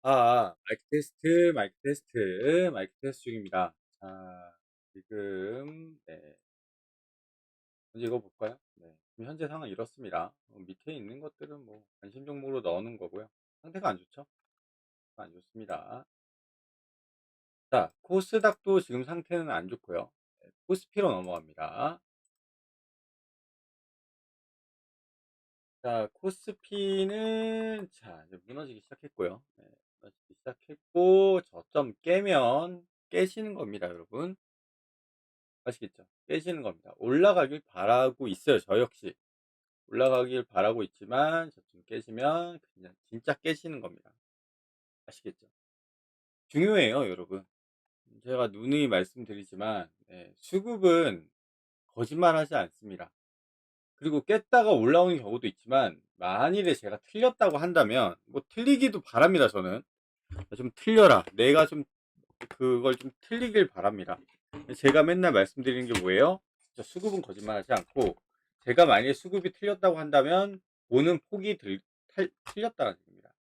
마이크 테스트, 마이크 테스트 중입니다. 자, 지금 먼저 읽어볼까요? 네. 지금 현재 상황 이렇습니다. 밑에 있는 것들은 뭐 관심 종목으로 넣어놓은 거고요. 상태가 안 좋죠? 안 좋습니다. 자, 코스닥도 지금 상태는 안 좋고요. 네, 코스피로 넘어갑니다. 자, 코스피는 이제 무너지기 시작했고요. 네, 무너지기 시작했고 저점 깨면 깨시는 겁니다, 여러분. 아시겠죠? 깨지는 겁니다. 올라가길 바라고 있어요, 저 역시. 올라가길 바라고 있지만 저쯤 깨지면 그냥 진짜 깨지는 겁니다. 아시겠죠? 중요해요, 여러분. 제가 누누이 말씀드리지만 수급은 거짓말하지 않습니다. 그리고 깼다가 올라오는 경우도 있지만 만일에 제가 틀렸다고 한다면 뭐 틀리기도 바랍니다, 저는. 좀 틀려라. 내가 좀 그걸 좀 틀리길 바랍니다. 제가 맨날 말씀드리는 게 뭐예요? 진짜 수급은 거짓말하지 않고 제가 만약에 수급이 틀렸다고 한다면 보는 폭이 틀렸다는 얘기입니다.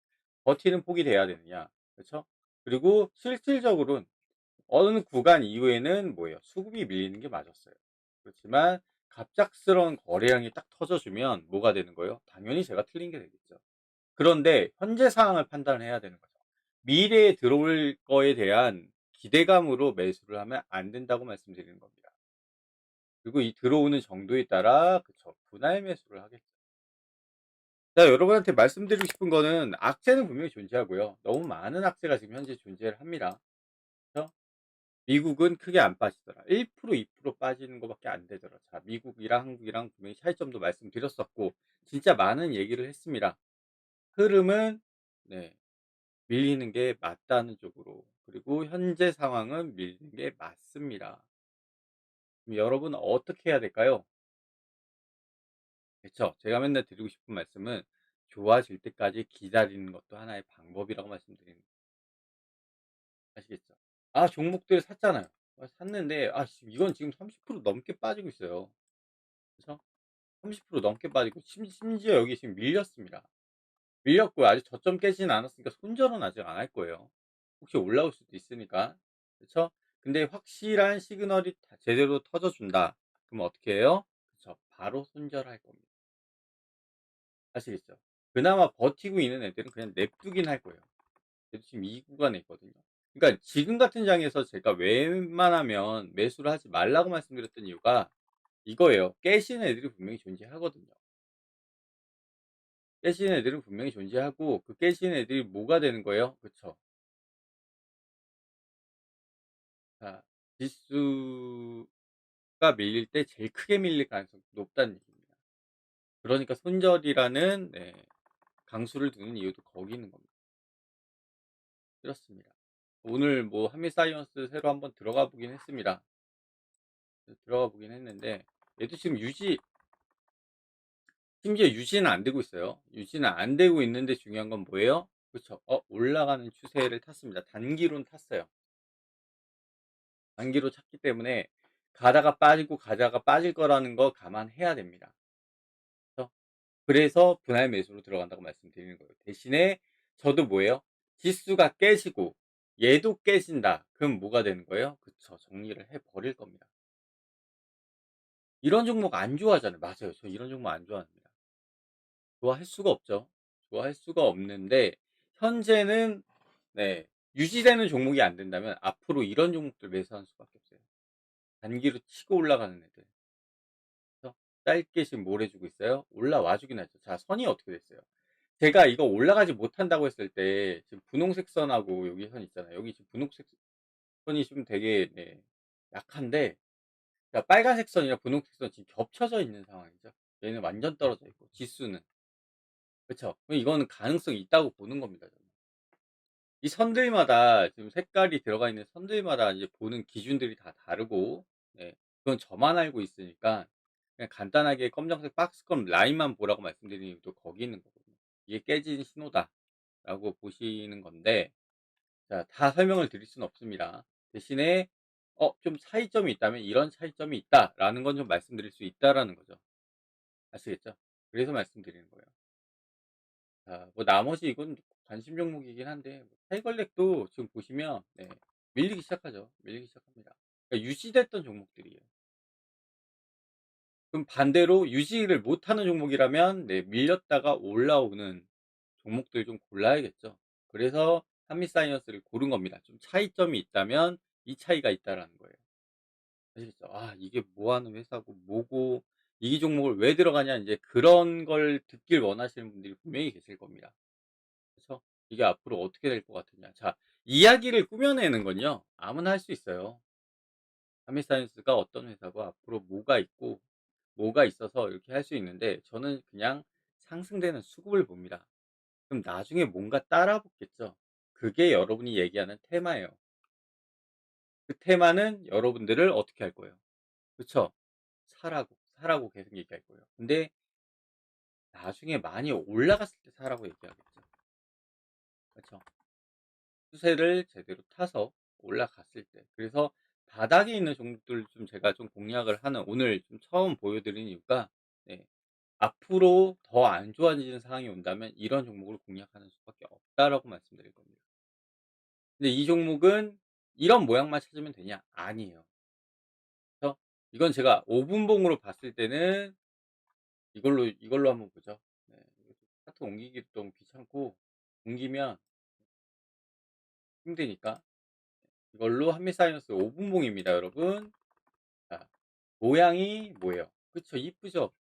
버티는 폭이 돼야 되느냐, 그렇죠? 그리고 실질적으로는 어느 구간 이후에는 뭐예요? 수급이 밀리는 게 맞았어요. 그렇지만 갑작스러운 거래량이 딱 터져주면 뭐가 되는 거예요? 당연히 제가 틀린 게 되겠죠. 그런데 현재 상황을 판단해야 되는 거죠. 미래에 들어올 거에 대한 기대감으로 매수를 하면 안 된다고 말씀드리는 겁니다. 그리고 이 들어오는 정도에 따라 그쵸, 분할 매수를 하겠죠. 자, 여러분한테 말씀드리고 싶은 거는 악재는 분명히 존재하고요. 너무 많은 악재가 지금 현재 존재를 합니다. 그죠? 미국은 크게 안 빠지더라. 1% 2% 빠지는 것밖에 안 되더라. 자, 미국이랑 한국이랑 분명히 차이점도 말씀드렸었고 진짜 많은 얘기를 했습니다. 흐름은 네, 밀리는 게 맞다는 쪽으로. 그리고 현재 상황은 밀리는 게 맞습니다. 그럼 여러분 어떻게 해야 될까요? 그쵸. 제가 맨날 드리고 싶은 말씀은 좋아질 때까지 기다리는 것도 하나의 방법이라고 말씀드립니다. 아시겠죠? 아, 종목들 샀잖아요. 샀는데 이건 지금 30% 넘게 빠지고 있어요. 그쵸? 30% 넘게 빠지고 심지어 여기 지금 밀렸습니다. 밀렸고 아직 저점 깨지는 않았으니까 손절은 아직 안 할 거예요. 혹시 올라올 수도 있으니까. 그쵸? 근데 확실한 시그널이 제대로 터져 준다. 그럼 어떻게 해요? 그쵸. 바로 손절할 겁니다. 아시겠죠? 그나마 버티고 있는 애들은 그냥 냅두긴 할 거예요. 그래도 지금 이 구간에 있거든요. 그러니까 지금 같은 장에서 제가 웬만하면 매수를 하지 말라고 말씀드렸던 이유가 이거예요. 깨시는 애들이 분명히 존재하거든요. 깨시는 애들은 분명히 존재하고 그 깨시는 애들이 뭐가 되는 거예요? 그쵸. 자, 지수가 밀릴 때 제일 크게 밀릴 가능성이 높다는 얘기입니다. 그러니까 손절이라는 강수를 두는 이유도 거기 있는 겁니다. 그렇습니다. 오늘 뭐 한미사이언스 새로 한번 들어가 보긴 했습니다. 들어가 보긴 했는데 얘도 지금 심지어 유지는 안 되고 있어요. 유지는 안 되고 있는데 중요한 건 뭐예요? 그쵸. 올라가는 추세를 탔습니다. 단기로는 탔어요. 단기로 탔기 때문에 가다가 빠지고 가다가 빠질 거라는 거 감안해야 됩니다. 그쵸? 그래서 분할 매수로 들어간다고 말씀드리는 거예요. 대신에 저도 뭐예요? 지수가 깨지고 얘도 깨진다. 그럼 뭐가 되는 거예요? 그쵸. 정리를 해 버릴 겁니다. 이런 종목 안 좋아하잖아요. 맞아요. 저 이런 종목 안 좋아합니다. 좋아할 수가 없죠. 좋아할 수가 없는데 현재는 유지되는 종목이 안 된다면 앞으로 이런 종목들 매수하는 수밖에 없어요. 단기로 치고 올라가는 애들. 그래서 짧게 지금 뭘 해주고 있어요? 올라와 주긴 하죠. 자, 선이 어떻게 됐어요? 제가 이거 올라가지 못한다고 했을 때 지금 분홍색 선하고 여기 선 있잖아요. 여기 지금 분홍색 선이 좀 되게 약한데, 그러니까 빨간색 선이랑 분홍색 선 지금 겹쳐져 있는 상황이죠. 얘는 완전 떨어져 있고 지수는. 그쵸? 그럼 이거는 가능성이 있다고 보는 겁니다, 저는. 이 선들마다 지금 색깔이 들어가 있는 선들마다 이제 보는 기준들이 다 다르고, 그건 저만 알고 있으니까 그냥 간단하게 검정색 박스권 라인만 보라고 말씀드리는 이유도 거기 있는 거거든요. 이게 깨진 신호다라고 보시는 건데, 자, 다 설명을 드릴 수는 없습니다. 대신에 좀 차이점이 있다면 이런 차이점이 있다라는 건 좀 말씀드릴 수 있다라는 거죠. 아시겠죠? 그래서 말씀드리는 거예요. 자 뭐 나머지 이건 관심 종목이긴 한데 뭐 타이거렉도 지금 보시면 네 밀리기 시작하죠. 밀리기 시작합니다. 그러니까 유지됐던 종목들이에요. 그럼 반대로 유지를 못하는 종목이라면 네 밀렸다가 올라오는 종목들 좀 골라야겠죠. 그래서 한미사이언스를 고른 겁니다. 좀 차이점이 있다면 이 차이가 있다라는 거예요. 아시겠죠? '아 이게 뭐 하는 회사고 뭐고 이 종목을 왜 들어가냐.' 인제 그런 걸 듣길 원하시는 분들이 분명히 계실 겁니다. 그쵸? 이게 앞으로 어떻게 될 것 같으냐. 자 이야기를 꾸며내는 건요 아무나 할 수 있어요. 한미사이언스가 어떤 회사고 앞으로 뭐가 있고 뭐가 있어서 이렇게 할 수 있는데 저는 그냥 상승되는 수급을 봅니다. 그럼 나중에 뭔가 따라 붙겠죠. 그게 여러분이 얘기하는 테마예요. 그 테마는 여러분들을 어떻게 할 거예요? 그쵸? 사라고, 사라고 계속 얘기할 거예요. 근데 나중에 많이 올라갔을 때 사라고 얘기하겠죠. 그쵸? 추세를 제대로 타서 올라갔을 때. 그래서 바닥에 있는 종목들 좀 제가 좀 공략을 하는 오늘 좀 처음 보여드린 이유가 네, 앞으로 더 안 좋아지는 상황이 온다면 이런 종목을 공략하는 수밖에 없다라고 말씀드릴 겁니다. 근데 이 종목은 이런 모양만 찾으면 되냐? 아니에요. 그래서 이건 제가 5 분봉으로 봤을 때는 이걸로 한번 보죠. 네. 이거 차트 옮기기도 좀 귀찮고 옮기면 힘드니까 이걸로 한미사이언스 5 분봉입니다, 여러분. 자, 모양이 뭐예요? 그쵸. 이쁘죠?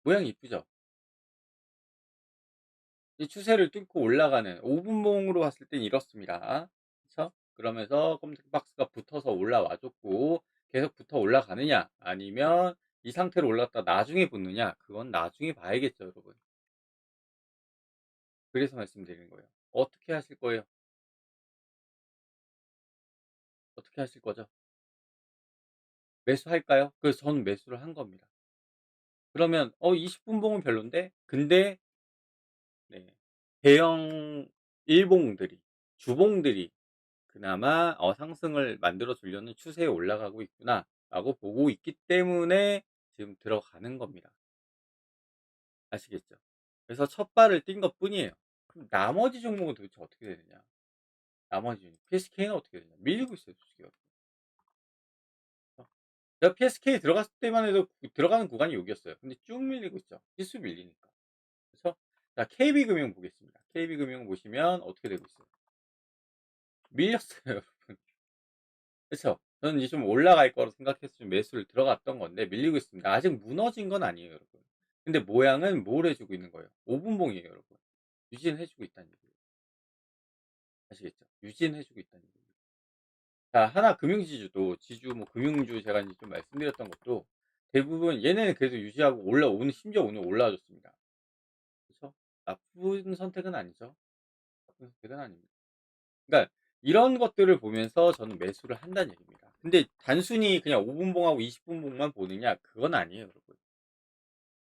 모양이 이쁘죠? 이 추세를 뚫고 올라가는 5 분봉으로 봤을 땐 이렇습니다. 그쵸? 그러면서 검색 박스가 붙어서 올라와 줬고 계속 붙어 올라가느냐 아니면 이 상태로 올랐다가 나중에 붙느냐 그건 나중에 봐야겠죠, 여러분. 그래서 말씀드리는 거예요. 어떻게 하실 거예요? 어떻게 하실 거죠? 매수할까요? 그래서 저는 매수를 한 겁니다. 그러면 20 분봉은 별론데 근데 네 대형 일봉들이 주봉들이 그나마 '상승을 만들어 주려는 추세에 올라가고 있구나.'라고 보고 있기 때문에 지금 들어가는 겁니다. 아시겠죠? 그래서 첫 발을 띈 것뿐이에요. 그럼 나머지 종목은 도대체 어떻게 되느냐? 나머지 PSK는 어떻게 되냐? 밀리고 있어요, 솔직히. 제가 PSK 들어갔을 때만 해도 들어가는 구간이 여기였어요. 근데 쭉 밀리고 있죠. 지수 밀리니까. 그쵸? 자 KB금융 보겠습니다. KB금융 보시면 어떻게 되고 있어요? 밀렸어요, 여러분. 그쵸? 저는 이제 좀 올라갈 거라고 생각해서 좀 매수를 들어갔던 건데 밀리고 있습니다. 아직 무너진 건 아니에요, 여러분. 근데 모양은 뭘 해 주고 있는 거예요? 5 분봉이에요, 여러분. 유지는 해 주고 있다는 얘기예요. 아시겠죠? 유지는 해 주고 있다는 얘기예요. 자 하나금융지주도 지주 뭐 금융주 제가 인제 좀 말씀드렸던 것도 대부분 얘네는 그래도 유지하고 올라오는 심지어 오늘 올라와 줬습니다. 그쵸? 나쁜 선택은 아니죠. 나쁜 선택은 아닙니다. 그러니까 이런 것들을 보면서 저는 매수를 한다는 얘기입니다. 근데 단순히 그냥 5 분봉하고 20 분봉만 보느냐 그건 아니에요, 여러분.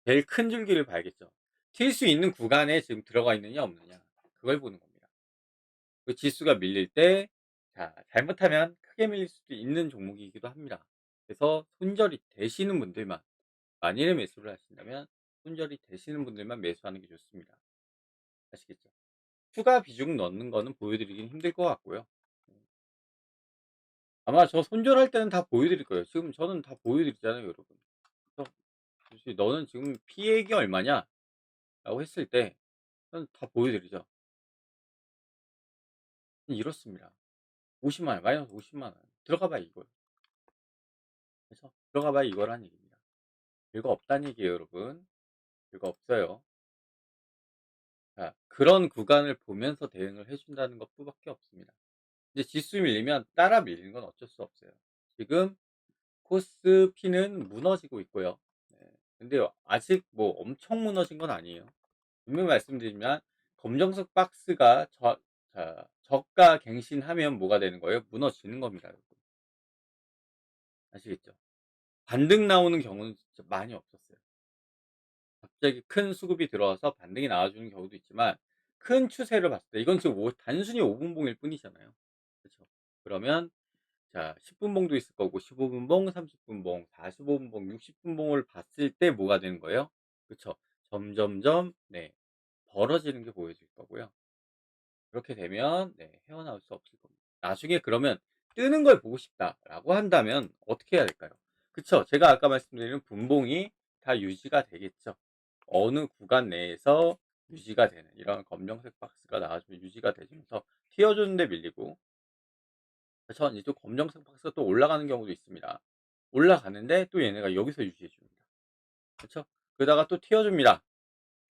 제일 큰 줄기를 봐야겠죠. 튈 수 있는 구간에 지금 들어가 있느냐 없느냐 그걸 보는 겁니다. 그 지수가 밀릴 때 자 잘못하면 크게 밀릴 수도 있는 종목이기도 합니다. 그래서 손절이 되시는 분들만 만일에 매수를 하신다면 손절이 되시는 분들만 매수하는 게 좋습니다. 아시겠죠? 추가 비중 넣는 거는 보여드리긴 힘들 것 같고요. 아마 저 손절할 때는 다 보여드릴 거예요. 지금 저는 다 보여드리잖아요, 여러분. 그래서 혹시 "너는 지금 피해액이 얼마냐?"라고 했을 때 저는 다 보여드리죠. 이렇습니다. 50만 원, 마이너스 50만 원. 들어가 봐야 이거예요. 그래서 들어가 봐야 이거라는 얘기입니다. 별거 없다는 얘기예요, 여러분. 별거 없어요. 자, 그런 구간을 보면서 대응을 해 준다는 것뿐밖에 없습니다. 이제 지수 밀리면 따라 밀리는 건 어쩔 수 없어요. 지금 코스피는 무너지고 있고요. 네. 근데 아직 뭐 엄청 무너진 건 아니에요. 분명히 말씀드리지만 검정색 박스가 저가 갱신하면 뭐가 되는 거예요? 무너지는 겁니다, 여러분. 아시겠죠? 반등 나오는 경우는 진짜 많이 없었어요. 갑자기 큰 수급이 들어와서 반등이 나와주는 경우도 있지만 큰 추세를 봤을 때 이건 지금 단순히 5 분봉일 뿐이잖아요. 그쵸? 그러면 자 10 분봉도 있을 거고 15 분봉, 30 분봉, 45 분봉, 60 분봉을 봤을 때 뭐가 되는 거예요? 그쵸? 점점점 네 벌어지는 게 보여질 거고요. 그렇게 되면 네, 헤어나올 수 없을 겁니다. 나중에 그러면 뜨는 걸 보고 싶다라고 한다면 어떻게 해야 될까요? 그쵸? 제가 아까 말씀드린 분봉이 다 유지가 되겠죠. 어느 구간 내에서 유지가 되는 이런 검정색 박스가 나와주면 유지가 되면서 튀어주는 데 밀리고, 그쵸? 이제 또 검정색 박스가 또 올라가는 경우도 있습니다. 올라가는데 또 얘네가 여기서 유지해 줍니다. 그쵸? 그러다가 또 튀어줍니다.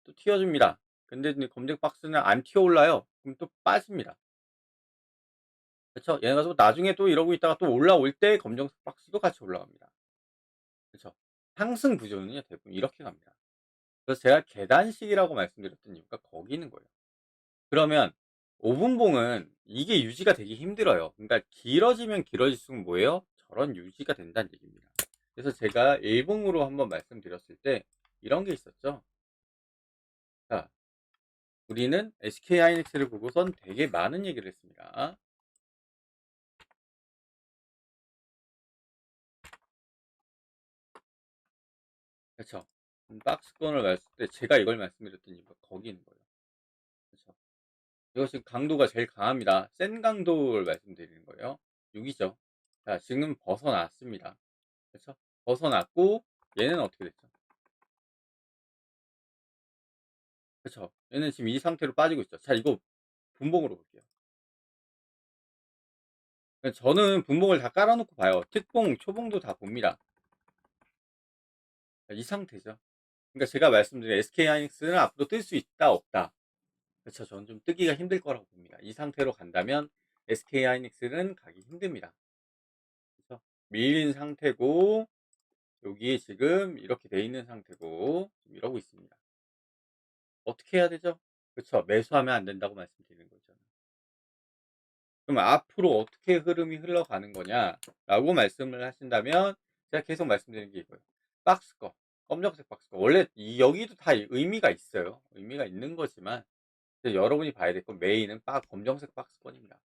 또 튀어줍니다. 근데 이제 검정 박스는 안 튀어 올라요. 그럼 또 빠집니다. 그쵸? 얘네가 또 나중에 또 이러고 있다가 또 올라올 때 검정색 박스도 같이 올라갑니다. 그쵸? 상승 구조는요 대부분 이렇게 갑니다. 그래서 제가 계단식이라고 말씀드렸던 이유가 거기 있는 거예요. 그러면 5분봉은 이게 유지가 되기 힘들어요. 그러니까 길어지면 길어질수록 뭐예요? 저런 유지가 된다는 얘기입니다. 그래서 제가 일봉으로 한번 말씀드렸을 때 이런 게 있었죠. 자, 우리는 SK하이닉스를 보고선 되게 많은 얘기를 했습니다. 그쵸? 박스권을 말했을 때 제가 이걸 말씀드렸던 이유가 거기 있는 거예요. 그쵸? 이것이 강도가 제일 강합니다. 센 강도를 말씀드리는 거예요. 6이죠. 자, 지금 벗어났습니다. 그쵸? 벗어났고 얘는 어떻게 됐죠? 그쵸? 얘는 지금 이 상태로 빠지고 있죠. 자, 이거 분봉으로 볼게요. 저는 분봉을 다 깔아놓고 봐요. 특봉, 초봉도 다 봅니다. 이 상태죠. 그러니까 제가 말씀드린 SK하이닉스는 앞으로 뜰 수 있다, 없다. 그쵸. 저는 좀 뜨기가 힘들 거라고 봅니다. 이 상태로 간다면 SK하이닉스는 가기 힘듭니다. 그쵸? 밀린 상태고, 여기에 지금 이렇게 돼 있는 상태고, 지금 이러고 있습니다. 어떻게 해야 되죠? 그쵸. 매수하면 안 된다고 말씀드리는 거죠. 그럼 앞으로 어떻게 흐름이 흘러가는 거냐라고 말씀을 하신다면 제가 계속 말씀드리는 게 이거예요. 박스권, 검정색 박스권. 원래 여기도 다 의미가 있어요. 의미가 있는 거지만 여러분이 봐야 될 건 메인은 검정색 박스권입니다.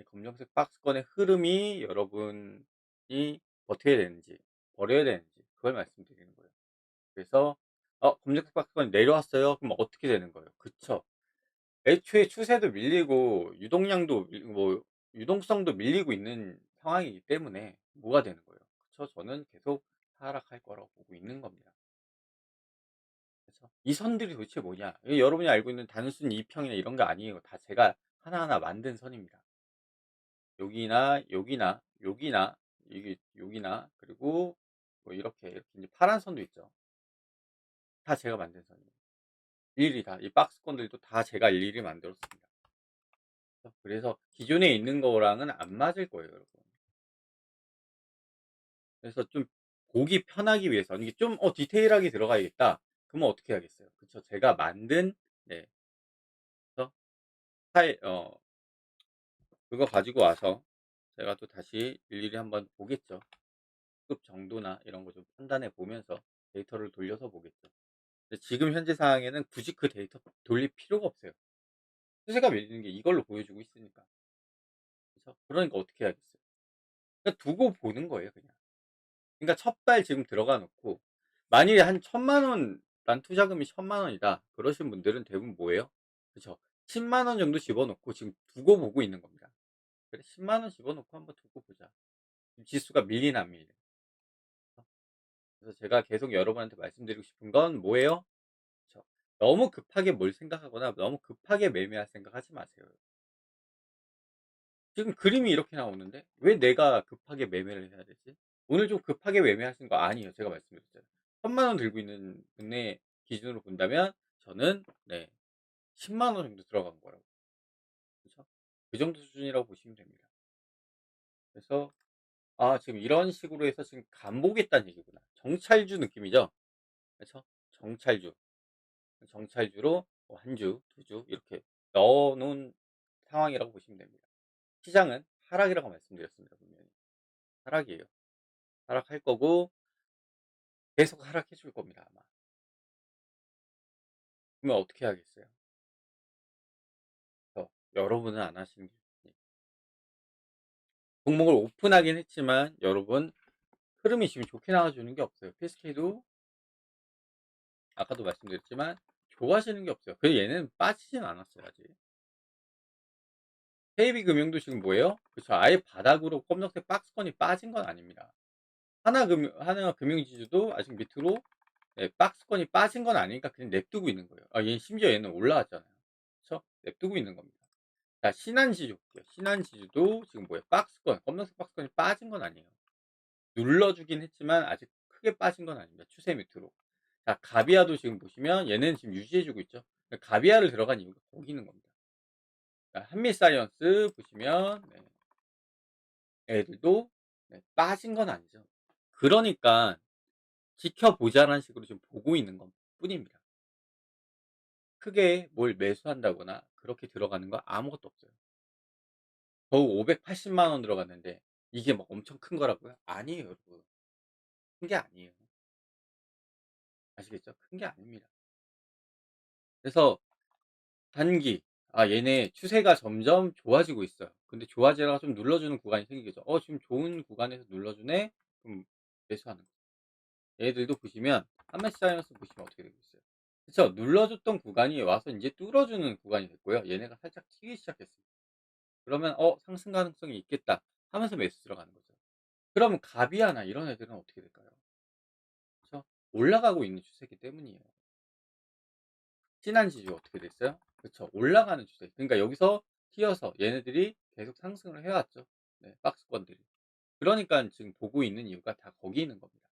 검정색 박스권의 흐름이 여러분이 버텨야 되는지 버려야 되는지 그걸 말씀드리는 거예요. 그래서 검정색 박스권이 내려왔어요. 그럼 어떻게 되는 거예요? 그쵸. 애초에 추세도 밀리고 유동량도 뭐 유동성도 밀리고 있는 상황이기 때문에 뭐가 되는 거예요? 그쵸. 저는 계속 하락할 거라고 보고 있는 겁니다. 그래서 이 선들이 도대체 뭐냐? 이게 여러분이 알고 있는 단순 이평이나 이런 게 아니에요. 다 제가 하나하나 만든 선입니다. 여기나 여기나 여기나 이게 여기나 그리고 뭐 이렇게 이제 파란 선도 있죠. 다 제가 만든 선이에요. 일일이 다 이 박스권들도 다 제가 일일이 만들었습니다. 그래서 기존에 있는 거랑은 안 맞을 거예요, 여러분. 그래서 좀 보기 편하기 위해서 이게 좀 디테일하게 들어가야겠다. 그러면 어떻게 해야겠어요? 그쵸. 제가 만든 네. 그래서 그거 가지고 와서 제가 또 다시 일일이 한번 보겠죠. 급 정도나 이런 거 좀 판단해 보면서 데이터를 돌려서 보겠죠. 근데 지금 현재 상황에는 굳이 그 데이터 돌릴 필요가 없어요. 추세가 밀리는 게 이걸로 보여주고 있으니까. 그쵸? 그러니까 어떻게 해야겠어요? 그냥 두고 보는 거예요, 그냥. 그러니까 첫 발 지금 들어가 놓고 만일에 한 1,000,000원 난 투자금이 1,000,000원이다. 그러신 분들은 대부분 뭐예요? 그쵸. 10,000,000원 정도 집어넣고 지금 두고 보고 있는 겁니다. 그래 10,000,000원 집어넣고 한번 두고 보자. 지수가 밀리나 안 밀리나. 그래서 제가 계속 여러분한테 말씀드리고 싶은 건 뭐예요? 그쵸. 너무 급하게 뭘 생각하거나 너무 급하게 매매할 생각하지 마세요. 지금 그림이 이렇게 나오는데 왜 내가 급하게 매매를 해야 되지? 오늘 좀 급하게 매매하시는 거 아니에요. 제가 말씀드렸잖아요. 1,000,000원 들고 있는 분의 기준으로 본다면 저는 네 10,000,000원 정도 들어간 거라고. 그쵸? 그 정도 수준이라고 보시면 됩니다. 그래서 지금 이런 식으로 해서 지금 간보겠다는 얘기구나. 정찰주 느낌이죠? 그쵸? 정찰주. 정찰주로 뭐 한 주, 두 주 이렇게 넣어 놓은 상황이라고 보시면 됩니다. 시장은 하락이라고 말씀드렸습니다, 분명히. 하락이에요. 하락할 거고 계속 하락해 줄 겁니다, 아마. 그러면 어떻게 하겠어요? 여러분은 안 하시는 게 좋으니 종목을 오픈하긴 했지만 여러분 흐름이 지금 좋게 나와 주는 게 없어요. PSK도 아까도 말씀드렸지만 좋아지는 게 없어요. 그래서 얘는 빠지진 않았어요 아직. KB금융도 지금 뭐예요? 그쵸. 아예 바닥으로 검정색 박스권이 빠진 건 아닙니다. 하나금융지주도 아직 밑으로 예 박스권이 빠진 건 아니니까 그냥 냅두고 있는 거예요. 아 얘는 심지어 얘는 올라왔잖아요. 그쵸? 냅두고 있는 겁니다. 자 신한지주 볼게요. 신한지주도 지금 뭐예요? 박스권, 검정색 박스권이 빠진 건 아니에요. 눌러주긴 했지만 아직 크게 빠진 건 아닙니다. 추세 밑으로. 자 가비아도 지금 보시면 얘는 지금 유지해 주고 있죠. 가비아를 들어간 이유가 거기 있는 겁니다. 자 한미사이언스 보시면 네 애들도 네 빠진 건 아니죠. 그러니까 지켜보자라는 식으로 지금 보고 있는 것뿐입니다. 크게 뭘 매수한다거나 그렇게 들어가는 거 아무것도 없어요. 겨우 580만 원 들어갔는데 이게 막 엄청 큰 거라고요? 아니에요, 여러분. 큰 게 아니에요. 아시겠죠? 큰 게 아닙니다. 그래서 단기 얘네 추세가 점점 좋아지고 있어요. 근데 좋아지다가 좀 눌러주는 구간이 생기겠죠. 지금 좋은 구간에서 눌러주네? 그럼 매수하는 거. 얘들도 보시면 한메시사이언스 보시면 어떻게 되고 있어요. 그쵸? 눌러줬던 구간이 와서 인제 뚫어주는 구간이 됐고요. 얘네가 살짝 튀기 시작했습니다. 그러면 '상승 가능성이 있겠다.' 하면서 매수 들어가는 거죠. 그러면 가비아나 이런 애들은 어떻게 될까요? 그쵸? 올라가고 있는 추세이기 때문이에요. 신한지주 어떻게 됐어요? 그쵸. 올라가는 추세. 그러니까 여기서 튀어서 얘네들이 계속 상승을 해 왔죠. 네 박스권들이. 그러니깐 지금 보고 있는 이유가 다 거기 있는 겁니다.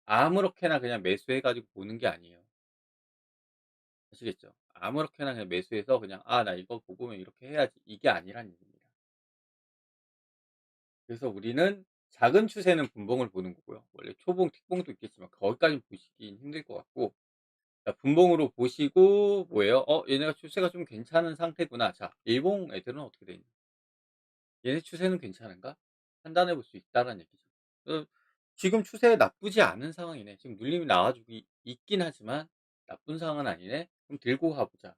아무렇게나 그냥 매수해 가지고 보는 게 아니에요. 아시겠죠? 아무렇게나 그냥 매수해서 그냥 '아 나 이거 보고 이렇게 해야지.' 이게 아니란 얘기입니다. 그래서 우리는 작은 추세는 분봉을 보는 거고요. 원래 초봉, 틱봉도 있겠지만 거기까지는 보시긴 힘들 것 같고 자 분봉으로 보시고 뭐예요? '얘네가 추세가 좀 괜찮은 상태구나.' 자 일봉 애들은 어떻게 돼 있나? '얘네 추세는 괜찮은가?' 판단해 볼 수 있다라는 얘기죠. 어 지금 추세 나쁘지 않은 상황이네. 지금 눌림이 나와 주고 있긴 하지만 '나쁜 상황은 아니네. 그럼 들고 가 보자.'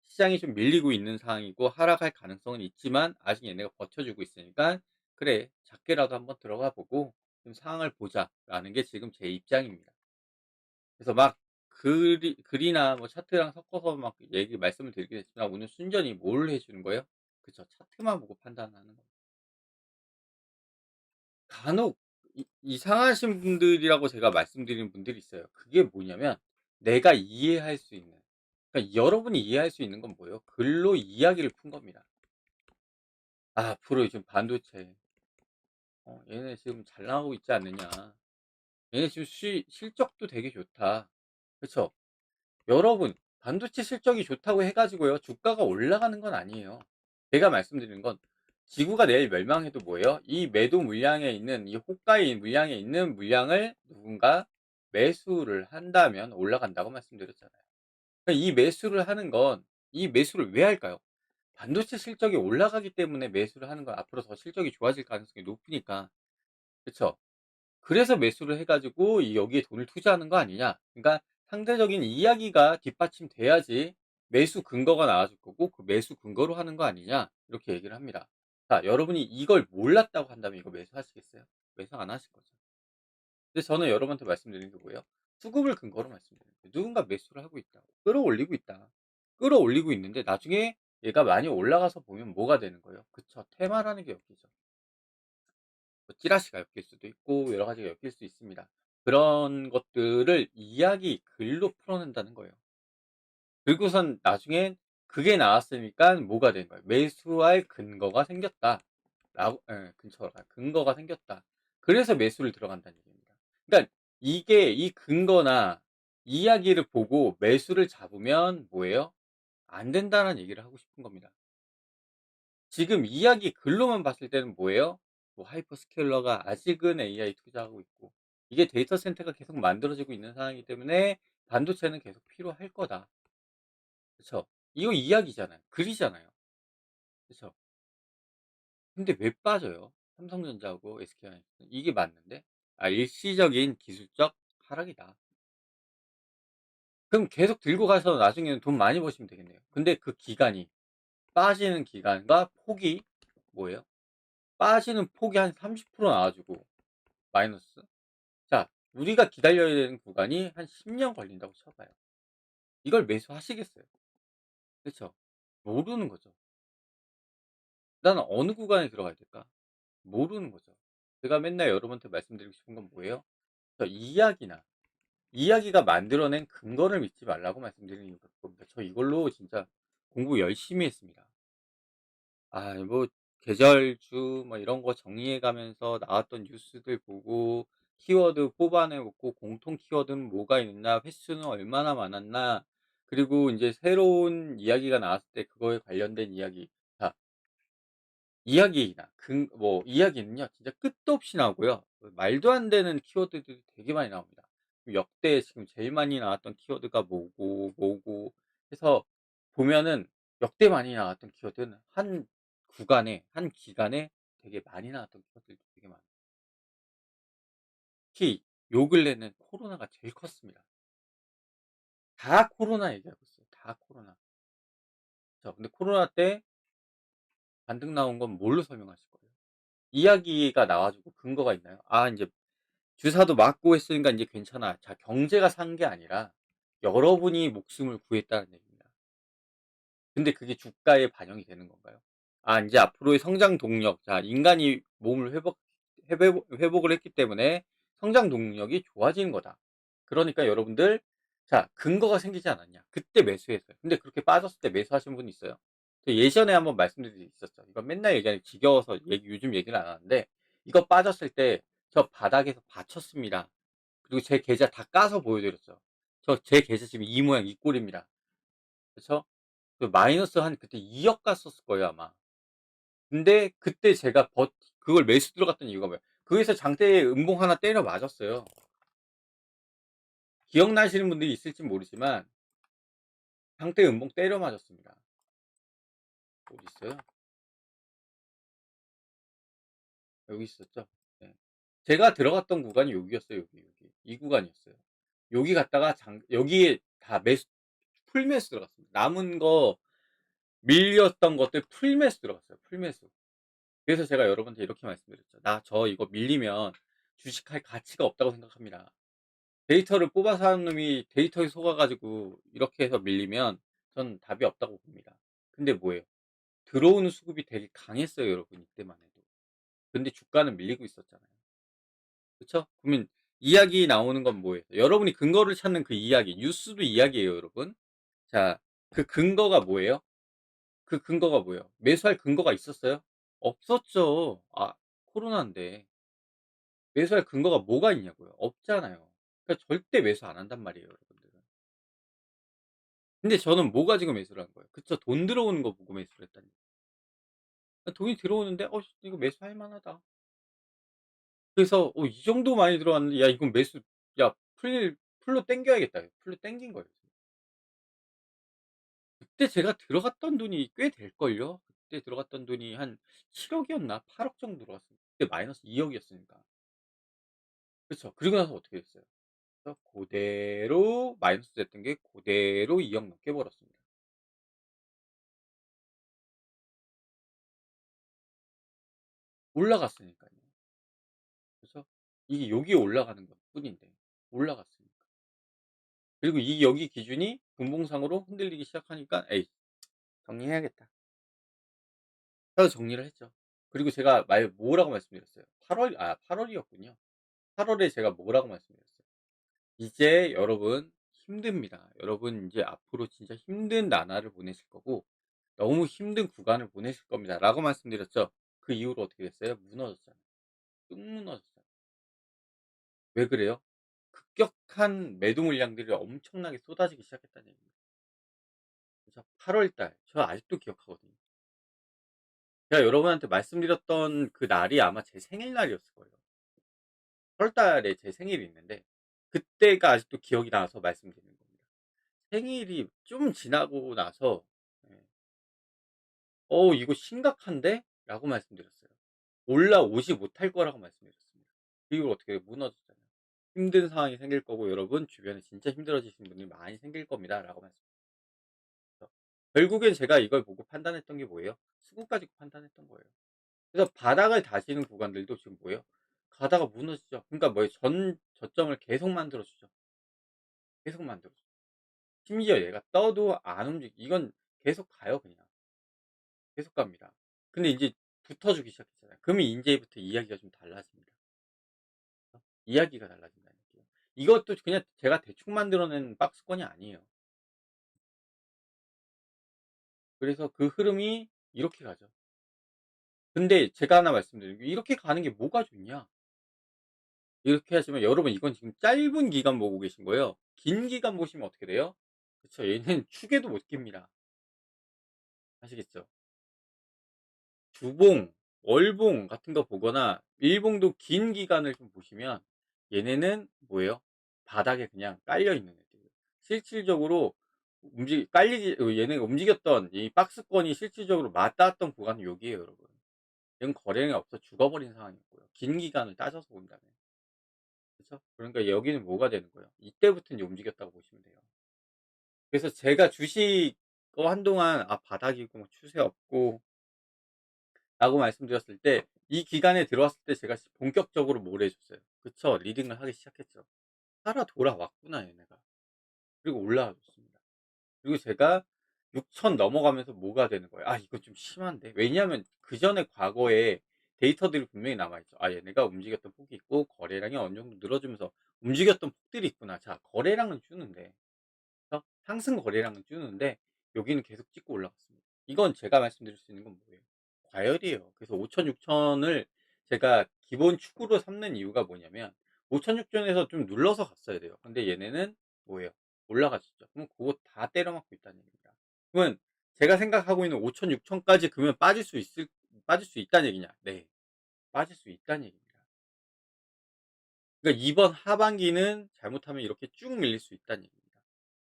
시장이 좀 밀리고 있는 상황이고 하락할 가능성은 있지만 아직 얘네가 버텨주고 있으니까 '그래 작게라도 한번 들어가 보고 좀 상황을 보자.'라는 게 지금 제 입장입니다. 그래서 막 글이나 뭐 차트랑 섞어서 막 말씀을 드리긴 했지만 오늘 순전히 뭘 해 주는 거예요? 그쵸. 차트만 보고 판단하는 거. 간혹 이상하신 분들이라고 제가 말씀드리는 분들이 있어요. 그게 뭐냐면 내가 이해할 수 있는 그러니까 여러분이 이해할 수 있는 건 뭐예요? 글로 이야기를 푼 겁니다. 앞으로 요즘 반도체 얘네 지금 잘 나가고 있지 않느냐. 얘네 지금 실적도 되게 좋다. 그쵸? 여러분 반도체 실적이 좋다고 해 가지고요. 주가가 올라가는 건 아니에요. 제가 말씀드리는 건 지구가 내일 멸망해도 뭐예요? 이 매도 물량에 있는 이 호가의 물량에 있는 물량을 누군가 매수를 한다면 올라간다고 말씀드렸잖아요. 그러니까 이 매수를 하는 건 이 매수를 왜 할까요? 반도체 실적이 올라가기 때문에 매수를 하는 건 앞으로 더 실적이 좋아질 가능성이 높으니까. 그쵸? 그래서 매수를 해 가지고 여기에 돈을 투자하는 거 아니냐. 그러니까 상대적인 이야기가 뒷받침돼야지 매수 근거가 나와줄 거고 그 매수 근거로 하는 거 아니냐. 이렇게 얘기를 합니다. 자 여러분이 이걸 몰랐다고 한다면 이거 매수하시겠어요? 매수 안 하실 거죠. 근데 저는 여러분한테 말씀드리는 게 뭐예요? 수급을 근거로 말씀드리는 거예요. 누군가 매수를 하고 있다. 끌어올리고 있다. 끌어올리고 있는데 나중에 얘가 많이 올라가서 보면 뭐가 되는 거예요? 그쵸. 테마라는 게 엮이죠. 뭐 찌라시가 엮일 수도 있고 여러 가지가 엮일 수 있습니다. 그런 것들을 이야기 글로 풀어낸다는 거예요. 그리고선 나중엔 그게 나왔으니까 뭐가 된 거예요? '매수할 근거가 생겼다.'라고 예 근거가 생겼다. 그래서 매수를 들어간다는 얘기입니다. 그러니까 이게 이 근거나 이야기를 보고 매수를 잡으면 뭐예요? 안 된다는 얘기를 하고 싶은 겁니다. 지금 이야기 글로만 봤을 때는 뭐예요? 뭐 하이퍼스케일러가 아직은 AI 투자하고 있고 이게 데이터 센터가 계속 만들어지고 있는 상황이기 때문에 반도체는 계속 필요할 거다. 그쵸? 이거 이야기잖아요. 글이잖아요. 그쵸? 근데 왜 빠져요? 삼성전자하고 SK하이닉스는 이게 맞는데? 일시적인 기술적 하락이다. 그럼 계속 들고 가서 나중에는 돈 많이 버시면 되겠네요. 근데 그 기간이 빠지는 기간과 폭이 뭐예요? 빠지는 폭이 한 30% 나와 주고 마이너스. 자 우리가 기다려야 되는 구간이 한 10년 걸린다고 쳐 봐요. 이걸 매수하시겠어요? 그쵸? 모르는 거죠. '나는 어느 구간에 들어가야 될까?' 모르는 거죠. 제가 맨날 여러분한테 말씀드리고 싶은 건 뭐예요? 저 이야기가 만들어낸 근거를 믿지 말라고 말씀드리는 겁니다. 저 이걸로 진짜 공부 열심히 했습니다. 뭐 계절주 뭐 이런 거 정리해 가면서 나왔던 뉴스들 보고 키워드 뽑아내 놓고 공통 키워드는 뭐가 있나, 횟수는 얼마나 많았나, 그리고 인제 새로운 이야기가 나왔을 때 그거에 관련된 이야기. 자, 이야기는요 진짜 끝도 없이 나오고요. 말도 안 되는 키워드들이 되게 많이 나옵니다. 역대 지금 제일 많이 나왔던 키워드가 뭐고, 뭐고 해서 보면은 역대 많이 나왔던 키워드는 한 구간에 한 기간에 되게 많이 나왔던 키워드들이 되게 많아요. 특히 요 근래는 코로나가 제일 컸습니다. 다 코로나 얘기하고 있어요. 다 코로나. 그쵸. 근데 코로나 때 반등 나온 건 뭘로 설명하실 거예요? 이야기가 나와 가지고 근거가 있나요? 인제 주사도 맞고 했으니까 인제 괜찮아. 자, 경제가 산 게 아니라 여러분이 목숨을 구했다는 얘기입니다. 근데 그게 주가에 반영이 되는 건가요? 인제 앞으로의 성장 동력, 자, 인간이 몸을 회복을 했기 때문에 성장 동력이 좋아지는 거다. 그러니까 여러분들, 자, 근거가 생기지 않았냐. 그때 매수했어요. 근데 그렇게 빠졌을 때 매수하신 분 있어요? 저 예전에 한번 말씀드린 적이 있었죠. 이건 맨날 얘기하니 지겨워서 요즘 얘기를 안 하는데, 이거 빠졌을 때 저 바닥에서 받쳤습니다. 그리고 제 계좌 다 까서 보여 드렸죠. 제 계좌 지금 이 모양 이 꼴입니다. 그쵸? 마이너스 한 그때 2억 갔었을 거예요 아마. 근데 그때 제가 그걸 매수 들어갔던 이유가 뭐예요? 거기서 장대에 음봉 하나 때려 맞았어요. 기억나시는 분들이 있을지 모르지만 장대에 음봉 때려 맞았습니다. 어디 있어요? 여기 있었죠? 네. 제가 들어갔던 구간이 여기였어요. 여기. 이 구간이었어요. 여기 갔다가 여기에 다 풀매수 들어갔습니다. 남은 거 밀렸던 것들 풀매수 들어갔어요. 풀매수. 그래서 제가 여러분한테 이렇게 말씀드렸죠. 저 이거 밀리면 주식할 가치가 없다고 생각합니다. 데이터를 뽑아서 하는 놈이 데이터에 속아 가지고 이렇게 해서 밀리면 전 답이 없다고 봅니다. 근데 뭐예요? 들어오는 수급이 되게 강했어요, 여러분, 이때만 해도. 근데 주가는 밀리고 있었잖아요. 그쵸? 그러면 이야기 나오는 건 뭐예요? 여러분이 근거를 찾는 그 이야기, 뉴스도 이야기예요, 여러분. 자, 그 근거가 뭐예요? 그 근거가 뭐예요? 매수할 근거가 있었어요? 없었죠. 코로나인데. 매수할 근거가 뭐가 있냐고요. 없잖아요. 그러니까 절대 매수 안 한단 말이에요, 여러분들은. 근데 저는 뭐 가지고 매수를 한 거예요? 그쵸. 돈 들어오는 거 보고 매수를 했다는 얘기예요. 돈이 들어오는데 이거 매수할 만하다. 그래서 이 정도 많이 들어왔는데, 야, 이건 매수, 야, 풀로 당겨야겠다. 풀로 당긴 거예요. 그때 제가 들어갔던 돈이 꽤 될걸요. 그때 들어갔던 돈이 한 7억 이었나 8억 정도 들어갔어요. 그때 마이너스 2억 이었으니까. 그쵸. 그리고 나서 어떻게 됐어요? 그래서 고대로 마이너스 됐던 게 고대로 2억 넘게 벌었습니다. 올라갔으니까요. 그래서 이게 여기에 올라가는 것뿐인데 올라갔으니까. 그리고 여기 기준이 분봉상으로 흔들리기 시작하니까 '에이, 정리해야겠다.' 해서 정리를 했죠. 그리고 제가 뭐라고 말씀드렸어요? 8 월이었군요. 8 월에 제가 뭐라고 말씀드렸어요? "이제 여러분 힘듭니다. 여러분 인제 앞으로 진짜 힘든 나날을 보내실 거고 너무 힘든 구간을 보내실 겁니다."라고 말씀드렸죠. 그 이후로 어떻게 됐어요? 무너졌잖아요. 뚝 무너졌잖아요. 왜 그래요? 급격한 매도 물량들이 엄청나게 쏟아지기 시작했다는 얘기입니다. 그래서 8월 달, 저 아직도 기억하거든요. 제가 여러분한테 말씀드렸던 그 날이 아마 제 생일날이었을 거예요. 8월 달에 제 생일이 있는데 그때가 아직도 기억이 나서 말씀드리는 겁니다. 생일이 좀 지나고 나서 예, 이거 심각한데?" 라고 말씀드렸어요. 올라오지 못할 거라고 말씀드렸습니다. 그 이후로 어떻게 돼요? 무너졌잖아요. "힘든 상황이 생길 거고 여러분 주변에 진짜 힘들어지시는 분들이 많이 생길 겁니다."라고 말씀드렸죠. 결국엔 제가 이걸 보고 판단했던 게 뭐예요? 수급 가지고 판단했던 거예요. 그래서 바닥을 다지는 구간들도 지금 뭐예요? 가다가 무너지죠. 그러니까 뭐예요? 저점을 계속 만들어 주죠. 계속 만들어 줘요. 심지어 얘가 떠도 안 이건 계속 가요 그냥. 계속 갑니다. 근데 인제 붙어주기 시작했잖아요. 그러면 인제부터 이야기가 좀 달라집니다. 이야기가 달라진다는 얘기예요. 이것도 그냥 제가 대충 만들어 낸 박스권이 아니에요. 그래서 그 흐름이 이렇게 가죠. 근데 제가 하나 말씀드리는 게 이렇게 가는 게 뭐가 좋냐? 이렇게 하시면 여러분 이건 지금 짧은 기간 보고 계신 거예요. 긴 기간 보시면 어떻게 돼요? 그쵸. 얘는 축에도 못 깁니다. 아시겠죠? 주봉, 월봉 같은 거 보거나 일봉도 긴 기간을 좀 보시면 얘네는 뭐예요? 바닥에 그냥 깔려 있는 애들이에요. 실질적으로 깔리지 얘네가 움직였던 이 박스권이 실질적으로 맞닿았던 구간은 여기에요, 여러분. 이건 거래량이 없어 죽어버린 상황이었고요. 긴 기간을 따져서 본다면. 그쵸? 그러니까 여기는 뭐가 되는 거예요? 이때부터 인제 움직였다고 보시면 돼요. 그래서 제가 주식 한동안 바닥이고 뭐 추세 없고 라고 말씀드렸을 때 이 기간에 들어왔을 때 제가 본격적으로 뭘 해 줬어요. 그쵸. 리딩을 하기 시작했죠. 살아 돌아왔구나 얘네가. 그리고 올라와 줬습니다. 그리고 제가 6,000 넘어가면서 뭐가 되는 거예요. '아 이거 좀 심한데.' 왜냐하면 그전에 과거에 데이터들이 분명히 남아 있죠. '아 얘네가 움직였던 폭이 있고 거래량이 어느 정도 늘어지면서 움직였던 폭들이 있구나.' 자 거래량은 주는데 상승 거래량은 주는데 여기는 계속 찍고 올라갔습니다. 이건 제가 말씀드릴 수 있는 건 뭐예요? 과열이에요. 그래서 5천, 6천을 제가 기본 축으로 삼는 이유가 뭐냐면 5천, 6천에서 좀 눌러서 갔어야 돼요. 근데 얘네는 뭐예요? 올라갔었죠. 그럼 그거 다 때려 맞고 있다는 얘기입니다. 그러면 제가 생각하고 있는 5천, 6천까지 그러면 빠질 수 있다는 얘기냐? 네. 빠질 수 있다는 얘기입니다. 그러니까 이번 하반기는 잘못하면 이렇게 쭉 밀릴 수 있다는 얘기입니다.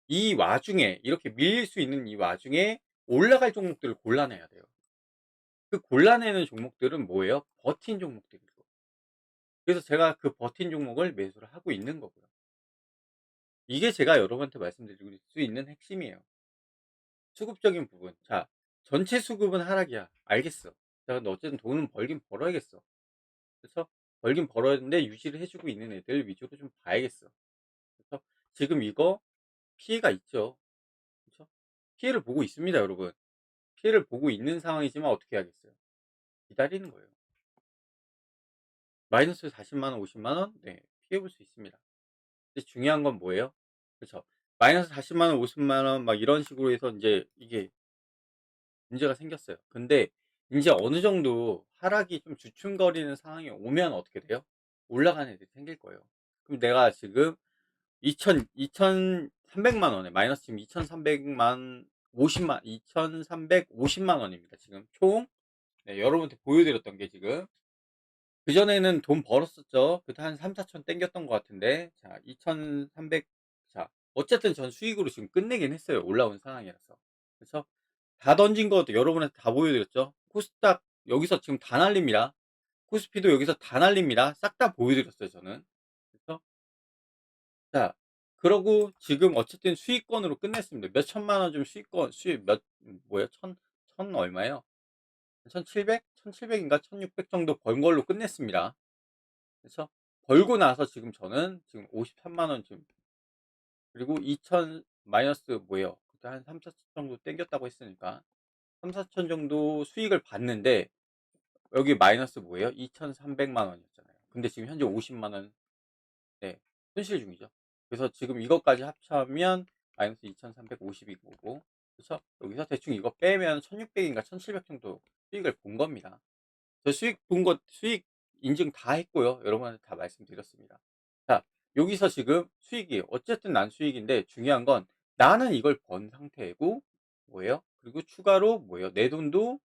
이 와중에 이렇게 밀릴 수 있는 이 와중에 올라갈 종목들을 골라내야 돼요. 그 골라내는 종목들은 뭐예요? 버틴 종목들이고. 그래서 제가 그 버틴 종목을 매수를 하고 있는 거고요. 이게 제가 여러분한테 말씀드리고 수 있는 핵심이에요. 수급적인 부분. 자, 전체 수급은 하락이야. 알겠어. 자, 근데 어쨌든 돈은 벌긴 벌어야겠어. 그래서 벌긴 벌어야 되는데 유지를 해주고 있는 애들 위주로 좀 봐야겠어. 그래서 지금 이거 피해가 있죠. 그렇죠? 피해를 보고 있습니다, 여러분. 피해를 보고 있는 상황이지만 어떻게 하겠어요? 기다리는 거예요. 마이너스 40만 원, 50만 원? 네. 피해 볼 수 있습니다. 근데 중요한 건 뭐예요? 그쵸. 마이너스 40만 원, 50만 원 막 이런 식으로 해서 인제 이게 문제가 생겼어요. 근데 인제 어느 정도 하락이 좀 주춤거리는 상황이 오면 어떻게 돼요? 올라가는 애들이 생길 거예요. 그럼 내가 지금 2,300만 원에 마이너스 지금 2,300만 50만 2,350만 원입니다. 지금 총. 네, 여러분한테 보여드렸던 게 지금 그전에는 돈 벌었었죠. 그때 한 3-4천 땡겼던 것 같은데 자 2,300 자 어쨌든 전 수익으로 지금 끝내긴 했어요, 올라온 상황이라서. 그래서 다 던진 것도 여러분한테 다 보여드렸죠. 코스닥 여기서 지금 다 날립니다. 코스피도 여기서 다 날립니다. 싹 다 보여드렸어요, 저는. 그래서 자 그러고 지금 어쨌든 수익권으로 끝냈습니다. 몇 천만 원 좀 수익 몇 뭐예요? 천 얼마예요? 1,700? 1,700인가 1,600 정도 번 걸로 끝냈습니다. 그쵸? 벌고 나서 지금 저는 지금 53만 원 지금 그리고 2천 마이너스 뭐예요? 그때 한 3-4천 정도 땡겼다고 했으니까 3-4천 정도 수익을 봤는데 여기 마이너스 뭐예요? 2,300만 원이었잖아요. 근데 지금 현재 50만 원 네, 손실 중이죠. 그래서 지금 이것까지 합쳐면 마이너스 2,350이 거고 그쵸? 여기서 대충 이거 빼면 1,600인가 1,700 정도 수익을 본 겁니다. 저 수익 인증 다 했고요. 여러분한테 다 말씀드렸습니다. 자, 여기서 지금 수익이 어쨌든 난 수익인데 중요한 건 나는 이걸 번 상태고 뭐예요? 그리고 추가로 뭐예요? 내 돈도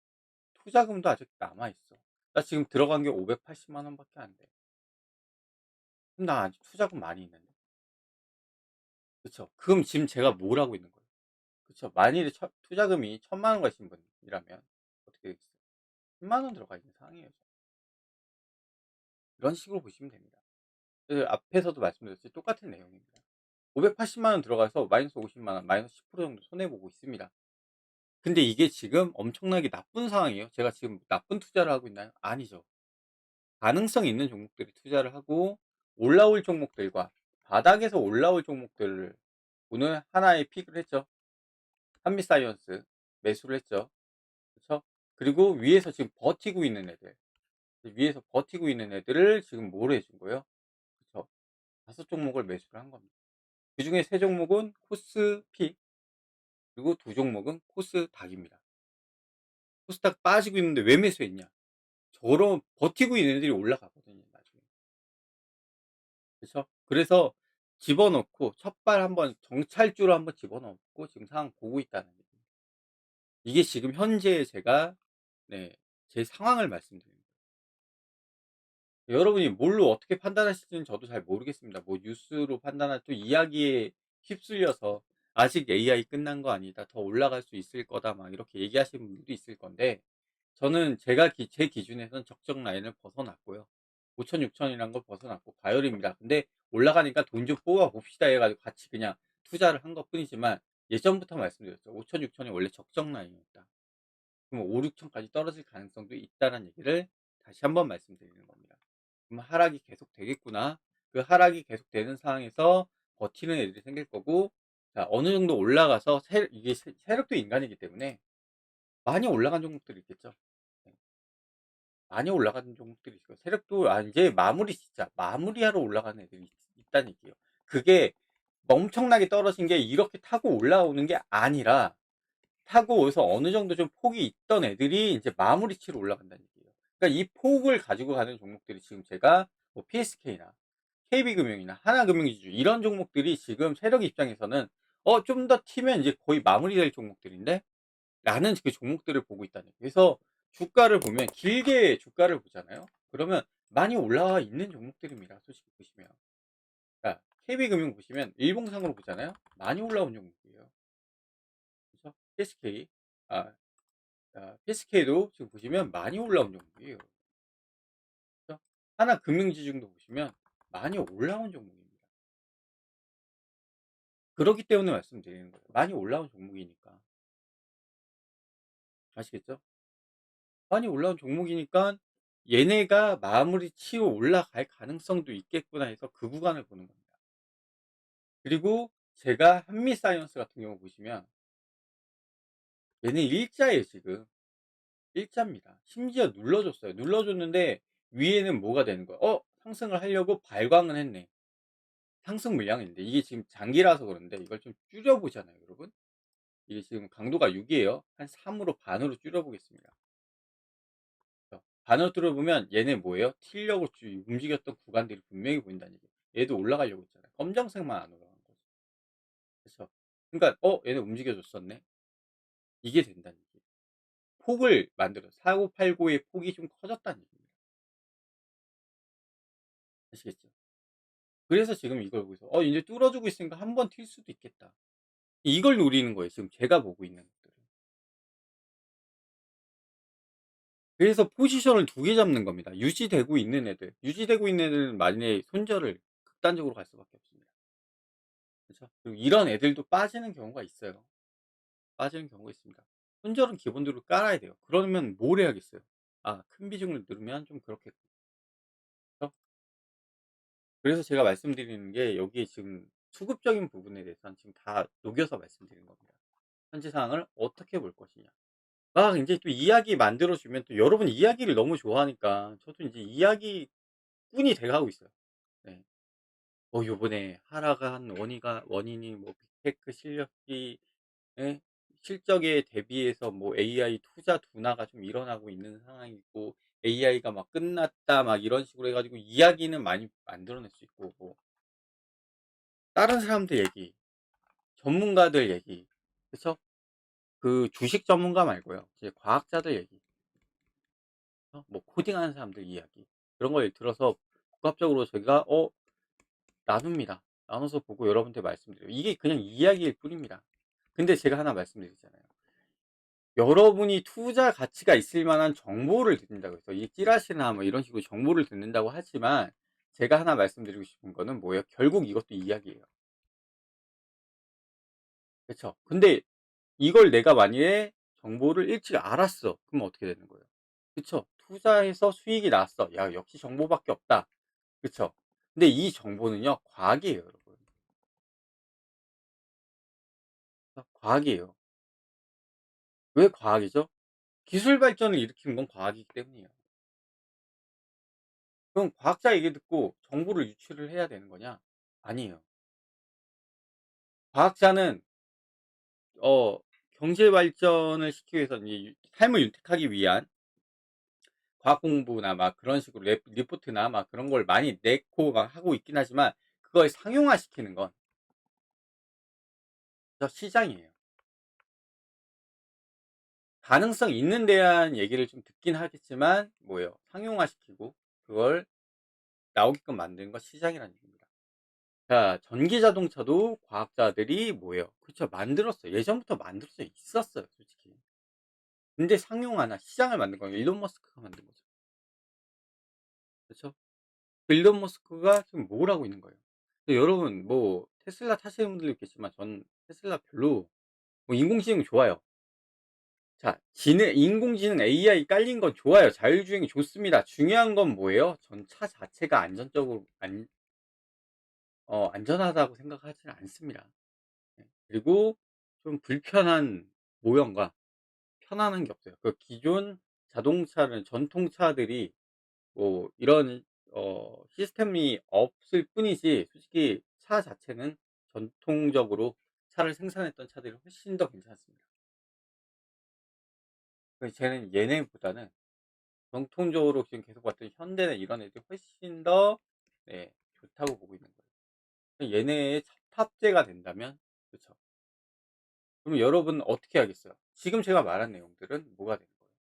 투자금도 아직 남아 있어. 나 지금 들어간 게 580만 원밖에 안 돼. 그럼 나 아직 투자금 많이 있는데. 그쵸? 그럼 지금 제가 뭘 하고 있는 거예요? 그쵸? 만일에 투자금이 1,000만 원 가신 분이라면 어떻게 되겠어요? 10만 원 들어가 있는 상황이에요. 이런 식으로 보시면 됩니다. 그 앞에서도 말씀드렸듯이 똑같은 내용입니다. 580만 원 들어가서 마이너스 50만 원, 마이너스 10% 정도 손해 보고 있습니다. 근데 이게 지금 엄청나게 나쁜 상황이에요. 제가 지금 나쁜 투자를 하고 있나요? 아니죠. 가능성 있는 종목들이 투자를 하고 올라올 종목들과 바닥에서 올라올 종목들을 오늘 하나의 픽을 했죠. 한미사이언스 매수를 했죠. 그쵸? 그리고 위에서 지금 버티고 있는 애들, 위에서 버티고 있는 애들을 지금 뭐로 해준 거예요? 그쵸? 5종목을 매수를 한 겁니다. 그중에 3종목은 코스피, 그리고 2종목은 코스닥입니다. 코스닥 빠지고 있는데 왜 매수했냐? 저런 버티고 있는 애들이 올라가거든요, 나중에. 그쵸? 그래서 집어넣고 첫발 한번 정찰주로 한번 집어넣고 지금 상황 보고 있다는 얘기입니다. 이게 지금 현재 제가 네, 제 상황을 말씀드립니다. 여러분이 뭘로 어떻게 판단하실지는 저도 잘 모르겠습니다. 뭐 뉴스로 판단할 또 이야기에 휩쓸려서 "아직 AI 끝난 거 아니다. 더 올라갈 수 있을 거다." 막 이렇게 얘기하시는 분들도 있을 건데, 저는 제가 제 기준에서는 적정 라인을 벗어났고요. 5천, 6천 이란 걸 벗어났고 과열입니다. 근데 올라가니까 '돈 좀 뽑아 봅시다.' 해 가지고 같이 그냥 투자를 한 것뿐이지만, 예전부터 말씀드렸죠. 5천, 6천이 원래 적정 라인이었다. 그럼 5-6 천까지 떨어질 가능성도 있다는 얘기를 다시 한번 말씀드리는 겁니다. 그럼 '하락이 계속 되겠구나.' 그 하락이 계속되는 상황에서 버티는 애들이 생길 거고, 자 어느 정도 올라가서 이게 세력도 인간이기 때문에 많이 올라간 종목들이 있겠죠. 네. 많이 올라가는 종목들이 있어요. 세력도 인제 마무리, 진짜 마무리하러 올라가는 애들이 있다는 얘기예요. 그게 엄청나게 떨어진 게 이렇게 타고 올라오는 게 아니라, 타고 오서 어느 정도 좀 폭이 있던 애들이 인제 마무리 치러 올라간다는 얘기예요. 그러니까 이 폭을 가지고 가는 종목들이 지금 제가 뭐 PSK나 KB금융이나 하나금융지주 이런 종목들이 지금 세력 입장에서는 좀 더 튀면 이제 거의 마무리될 종목들인데 라는 그 종목들을 보고 있다는 얘기예요. 그래서 주가를 보면, 길게 주가를 보잖아요. 그러면 많이 올라와 있는 종목들입니다, 솔직히 보시면. 그러니까 KB금융 보시면 일봉상으로 보잖아요. 많이 올라온 종목이에요. 그래서 PSK, 아 PSK도 지금 보시면 많이 올라온 종목이에요. 그죠? 하나금융지중도 보시면 많이 올라온 종목입니다. 그렇기 때문에 말씀드리는 거예요. 많이 올라온 종목이니까. 아시겠죠? 많이 올라온 종목이니까 '얘네가 마무리 치고 올라갈 가능성도 있겠구나.' 해서 그 구간을 보는 겁니다. 그리고 제가 한미사이언스 같은 경우 보시면 얘네 일자예요, 지금. 일자입니다. 심지어 눌러줬어요. 눌러줬는데 위에는 뭐가 되는 거야? 상승을 하려고 발광은 했네. 상승 물량인데 이게 지금 장기라서 그런데 이걸 좀 줄여 보잖아요, 여러분. 이게 지금 강도가 6 이에요. 한 3 으로 반으로 줄여 보겠습니다. 반으로 줄여 보면 얘네 뭐예요? 튀려고 움직였던 구간들이 분명히 보인다는 얘기예요. 얘도 올라가려고 했잖아요. 검정색만 안 올라간 거죠. 그쵸? 그러니까 얘네 움직여 줬었네. 이게 된다는 얘기예요. 폭을 만들어 4989의 폭이 좀 커졌다는 얘기입니다. 아시겠죠? 그래서 지금 이걸 보고서 인제 뚫어주고 있으니까 한 번 튈 수도 있겠다. 이걸 노리는 거예요, 지금 제가 보고 있는 것들은. 그래서 포지션을 2개 잡는 겁니다. 유지되고 있는 애들. 유지되고 있는 애들은 만약에 손절을 극단적으로 갈 수밖에 없습니다. 그쵸? 그리고 이런 애들도 빠지는 경우가 있어요. 빠지는 경우가 있습니다. 손절은 기본적으로 깔아야 돼요. 그러면 뭘 해야겠어요? 큰 비중을 누르면 좀 그렇겠죠. 그래서 제가 말씀드리는 게 여기에 지금 수급적인 부분에 대해서는 지금 다 녹여서 말씀드린 겁니다. 현재 상황을 어떻게 볼 것이냐. 막 인제 또 이야기 만들어 주면 또 여러분이 이야기를 너무 좋아하니까 저도 인제 이야기꾼이 돼 가고 있어요. 네. 요번에 하락한 원인이 뭐 빅테크 실적이, 예, 실적에 대비해서 뭐 AI 투자 둔화가 좀 일어나고 있는 상황이고 AI가 막 끝났다 막 이런 식으로 해 가지고 이야기는 많이 만들어낼 수 있고, 뭐 다른 사람들 얘기, 전문가들 얘기, 그쵸? 그 주식 전문가 말고요. 이제 과학자들 얘기, 뭐 코딩하는 사람들 이야기, 그런 걸 들어서 복합적으로 저희가 나눕니다. 나눠서 보고 여러분한테 말씀드려요. 이게 그냥 이야기일 뿐입니다. 근데 제가 하나 말씀드리잖아요. 여러분이 투자 가치가 있을 만한 정보를 듣는다고 해서 이 찌라시나 뭐 이런 식으로 정보를 듣는다고 하지만, 제가 하나 말씀드리고 싶은 거는 뭐예요? 결국 이것도 이야기예요. 그쵸? 근데 이걸 내가 만약에 정보를 일찍 알았어. 그럼 어떻게 되는 거예요? 그쵸? 투자해서 수익이 났어. '야 역시 정보밖에 없다.' 그쵸? 근데 이 정보는요 과학이에요, 여러분. 과학이에요. 왜 과학이죠? 기술 발전을 일으킨 건 과학이기 때문이에요. 그럼 과학자 얘기 듣고 정보를 유출을 해야 되는 거냐? 아니에요. 과학자는 어 경제 발전을 시키기 위해서 이 삶을 윤택하기 위한 과학 공부나 막 그런 식으로 리포트나 막 그런 걸 많이 내고 막 하고 있긴 하지만 그걸 상용화시키는 건 저 시장이에요. 가능성 있는 대한 얘기를 좀 듣긴 하겠지만 뭐예요? 상용화시키고 그걸 나오게끔 만드는 건 시장이라는 얘기입니다. 자, 전기 자동차도 과학자들이 뭐예요? 그쵸. 만들었어요. 예전부터 만들 수 있었어요, 솔직히. 근데 상용화나 시장을 만든 건 일론 머스크가 만든 거죠. 그쵸? 그 일론 머스크가 지금 뭘 하고 있는 거예요? 근데 여러분 뭐 테슬라 타시는 분들도 있겠지만 저는 테슬라 별로 뭐 인공지능 좋아요. 자, 인공지능 AI 깔린 건 좋아요. 자율주행이 좋습니다. 중요한 건 뭐예요? 전 차 자체가 안전적으로 안전하다고 생각하지는 않습니다. 네. 그리고 좀 불편한 모형과 편안한 게 없어요. 그 기존 자동차는 전통차들이 뭐 이런 시스템이 없을 뿐이지 솔직히 차 자체는 전통적으로 차를 생산했던 차들이 훨씬 더 괜찮습니다. 그래서 쟤는 얘네보다는 정통적으로 지금 계속 봤더니 현대나 이런 애들이 훨씬 더 네 좋다고 보고 있는 거예요. 얘네의 탑재가 된다면 그쵸. 그럼 여러분은 어떻게 하겠어요? 지금 제가 말한 내용들은 뭐가 되는 거예요?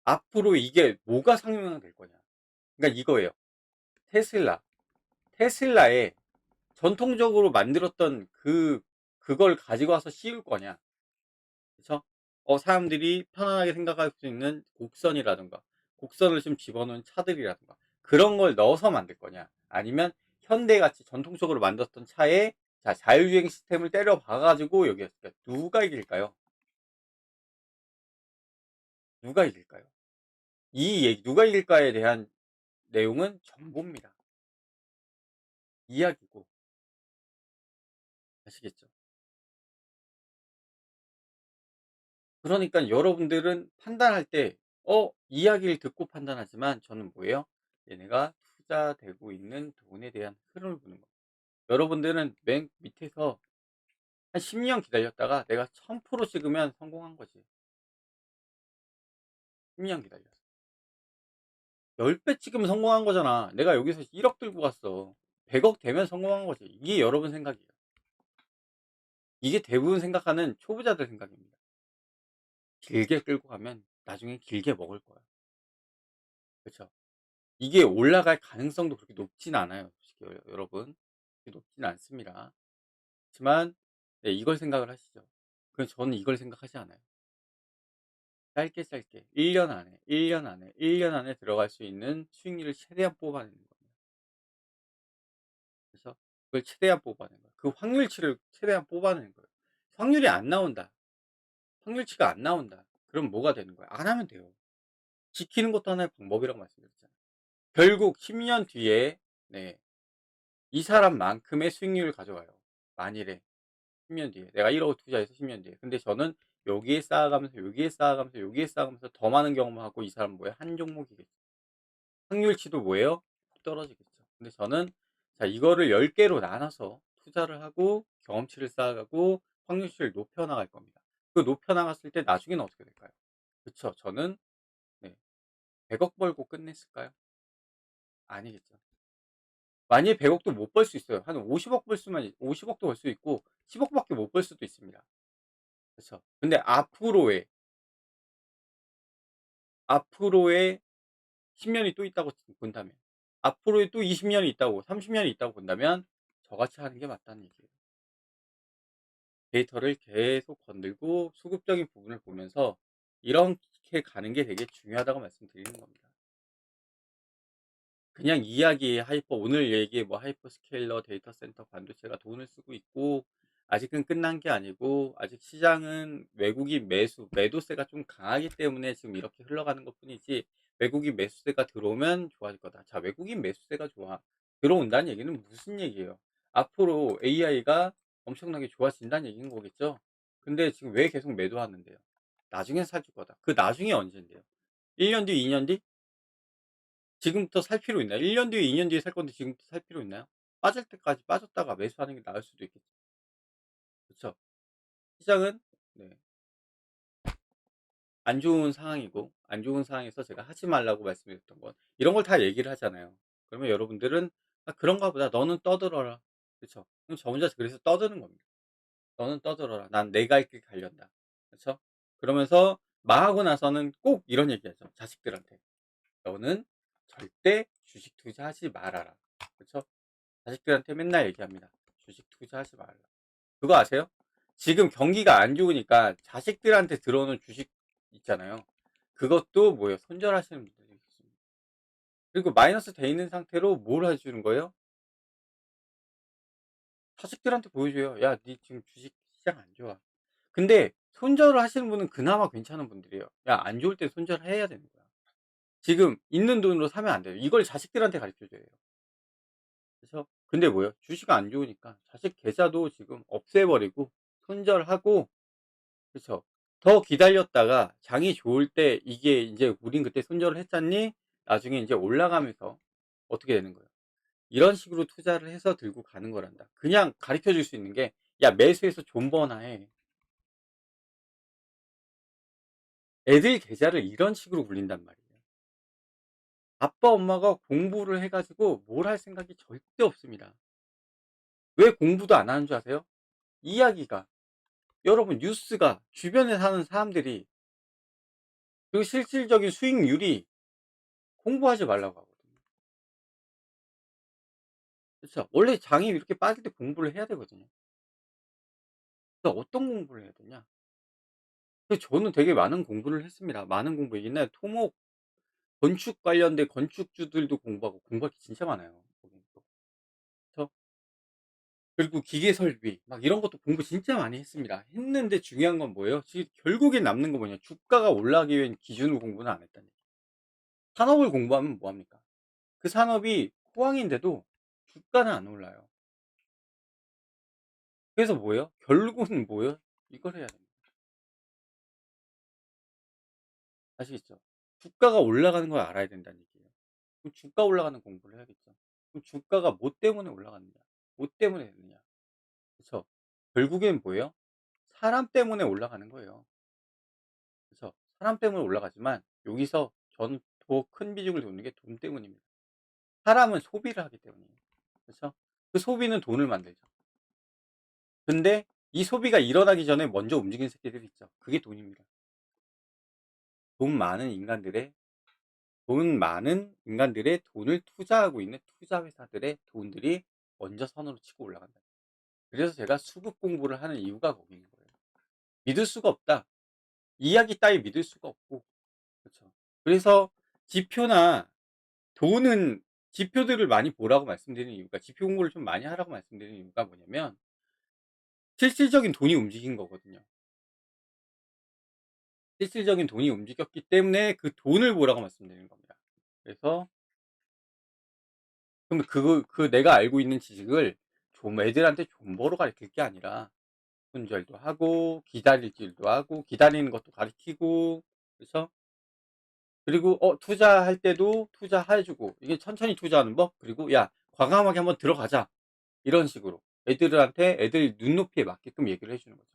앞으로 이게 뭐가 상용화될 거냐. 그러니까 이거예요. 테슬라. 테슬라에 전통적으로 만들었던 그걸 가지고 와서 씌울 거냐. 그쵸? 사람들이 편안하게 생각할 수 있는 곡선이라든가 곡선을 좀 집어넣은 차들이라든가 그런 걸 넣어서 만들 거냐. 아니면 현대같이 전통적으로 만들었던 차에 자, 자율주행 시스템을 때려 박아 가지고 여기에 누가 이길까요? 누가 이길까요? 이 얘기 누가 이길까에 대한 내용은 정보입니다. 이야기고. 아시겠죠? 그러니까 여러분들은 판단할 때 이야기를 듣고 판단하지만 저는 뭐예요? 얘네가 투자되고 있는 돈에 대한 흐름을 보는 거예요. 여러분들은 맨 밑에서 한 10년 기다렸다가 내가 1000% 찍으면 성공한 거지. 10년 기다렸어. 10배 찍으면 성공한 거잖아. 내가 여기서 1억 들고 갔어. 100억 되면 성공한 거지. 이게 여러분 생각이에요. 이게 대부분 생각하는 초보자들 생각입니다. 길게 끌고 가면 나중에 길게 먹을 거야. 그쵸? 이게 올라갈 가능성도 그렇게 높진 않아요. 솔직히 여러분. 그렇게 높진 않습니다. 그렇지만 네 이걸 생각을 하시죠. 그래서 저는 이걸 생각하지 않아요. 짧게 짧게 1년 안에, 1년 안에, 1년 안에 들어갈 수 있는 수익률을 최대한 뽑아내는 겁니다. 그래서 그걸 최대한 뽑아내는 거예요. 그 확률치를 최대한 뽑아내는 거예요. 확률이 안 나온다. 확률치가 안 나온다. 그럼 뭐가 되는 거야? 안 하면 돼요. 지키는 것도 하나의 방법이라고 말씀드렸잖아요. 결국 10년 뒤에 네 이 사람만큼의 수익률을 가져와요. 만일에 10년 뒤에 내가 1억을 투자해서 10년 뒤에. 근데 저는 여기에 쌓아가면서 여기에 쌓아가면서 여기에 쌓아가면서 더 많은 경험을 하고 이 사람은 뭐예요? 한 종목이겠죠. 확률치도 뭐예요? 떨어지겠죠. 근데 저는 자 이거를 10 개로 나눠서 투자를 하고 경험치를 쌓아가고 확률치를 높여 나갈 겁니다. 그 높여 나갔을 때 나중에는 어떻게 될까요? 그쵸. 저는 네 100억 벌고 끝냈을까요? 아니겠죠. 만약에 100억 도 못 벌 수 있어요. 한 50억 벌 수만 50억 도 벌 수 있고 10억 밖에 못 벌 수도 있습니다. 그쵸. 근데 앞으로의 10 년이 또 있다고 본다면 앞으로의 또 20 년이 있다고 30 년이 있다고 본다면 저같이 하는 게 맞다는 얘기예요. 데이터를 계속 건들고 수급적인 부분을 보면서 이렇게 가는 게 되게 중요하다고 말씀드리는 겁니다. 그냥 이야기 오늘 얘기 뭐 하이퍼스케일러 데이터 센터 반도체가 돈을 쓰고 있고 아직은 끝난 게 아니고 아직 시장은 외국인 매도세가 좀 강하기 때문에 지금 이렇게 흘러가는 것뿐이지 외국인 매수세가 들어오면 좋아질 거다. 자, 외국인 매수세가 들어온다는 얘기는 무슨 얘기예요? 앞으로 AI가 엄청나게 좋아진다는 얘기인 거겠죠? 근데 지금 왜 계속 매도하는데요? 나중엔 사줄 거다. 그 나중이 언젠데요? 1년 뒤, 2년 뒤? 지금부터 살 필요 있나요? 1년 뒤에 2년 뒤에 살 건데 지금부터 살 필요 있나요? 빠질 때까지 빠졌다가 매수하는 게 나을 수도 있겠죠. 그쵸? 시장은 네 안 좋은 상황이고 안 좋은 상황에서 제가 하지 말라고 말씀드렸던 건 이런 걸 다 얘기를 하잖아요. 그러면 여러분들은 '아 그런가 보다. 너는 떠들어라.' 그쵸? 그럼 저 혼자 그래서 떠드는 겁니다. '너는 떠들어라. 난 내 갈 길 가련다.' 그쵸? 그러면서 망하고 나서는 꼭 이런 얘기하죠, 자식들한테. "너는 절대 주식 투자하지 말아라." 그쵸? 자식들한테 맨날 얘기합니다. "주식 투자하지 말라." 그거 아세요? 지금 경기가 안 좋으니까 자식들한테 들어오는 주식 있잖아요. 그것도 뭐예요? 손절하시는 분들이 있습니다. 그리고 마이너스 돼 있는 상태로 뭘 해 주는 거예요? 자식들한테 보여줘요. "야 니 지금 주식 시장 안 좋아." 근데 손절을 하시는 분은 그나마 괜찮은 분들이에요. "야 안 좋을 때 손절해야 되는 거야. 지금 있는 돈으로 사면 안 돼요." 이걸 자식들한테 가르쳐 줘야 해요. 그래서 근데 뭐예요? 주식 안 좋으니까 자식 계좌도 지금 없애 버리고 손절하고 그쵸. 더 기다렸다가 장이 좋을 때 이게 인제 "우린 그때 손절을 했잖니?" 나중에 인제 올라가면서 어떻게 되는 거예요. 이런 식으로 투자를 해서 들고 가는 거란다. 그냥 가르쳐 줄 수 있는 게 "야 매수해서 존버나 해." 애들 계좌를 이런 식으로 굴린단 말이에요. 아빠 엄마가 공부를 해 가지고 뭘 할 생각이 절대 없습니다. 왜 공부도 안 하는 줄 아세요? 이야기가 여러분 뉴스가 주변에 사는 사람들이 그 실질적인 수익률이 공부하지 말라고 하거든요. 그쵸. 원래 장이 이렇게 빠질 때 공부를 해야 되거든요. 그래서 어떤 공부를 해야 되냐? 저는 되게 많은 공부를 했습니다. 많은 공부 옛날에 토목 건축 관련된 건축주들도 공부하고 공부할 게 진짜 많아요. 거기는 또. 그쵸? 그리고 기계 설비 막 이런 것도 공부 진짜 많이 했습니다. 했는데 중요한 건 뭐예요? 결국에 남는 건 뭐냐? 주가가 올라가기 위한 기준으로 공부는 안 했다는 얘기예요. 산업을 공부하면 뭐 합니까? 그 산업이 호황인데도 주가는 안 올라요. 그래서 뭐예요? 결국은 뭐예요? 이걸 해야 됩니다. 아시겠죠? 주가가 올라가는 걸 알아야 된다는 얘기예요. 그럼 주가 올라가는 공부를 해야겠죠. 그럼 주가가 뭐 때문에 올라갔느냐? 뭐 때문에 됐느냐? 그쵸? 결국엔 뭐예요? 사람 때문에 올라가는 거예요. 그쵸? 사람 때문에 올라가지만 여기서 저는 더 큰 비중을 두는 게 돈 때문입니다. 사람은 소비를 하기 때문이에요. 그쵸? 그 소비는 돈을 만들죠. 근데 이 소비가 일어나기 전에 먼저 움직이는 새끼들이 있죠. 그게 돈입니다. 돈 많은 인간들의 돈 많은 인간들의 돈을 투자하고 있는 투자 회사들의 돈들이 먼저 선으로 치고 올라간다. 그래서 제가 수급 공부를 하는 이유가 거기 있는 거예요. 믿을 수가 없다. 이야기 따위 믿을 수가 없고. 그렇죠. 그래서 지표나 돈은 지표들을 많이 보라고 말씀드리는 이유가 지표 공부를 좀 많이 하라고 말씀드리는 이유가 뭐냐면 실질적인 돈이 움직인 거거든요. 실질적인 돈이 움직였기 때문에 그 돈을 보라고 말씀드리는 겁니다. 그래서 그러면 내가 알고 있는 지식을 좀 애들한테 존버로 가르칠 게 아니라 손절도 하고 기다릴 줄도 하고 기다리는 것도 가르치고 그래서 그리고 투자할 때도 투자해 주고 이게 천천히 투자하는 법 그리고 "야 과감하게 한번 들어가자." 이런 식으로 애들한테 애들 눈높이에 맞게끔 얘기를 해 주는 거죠.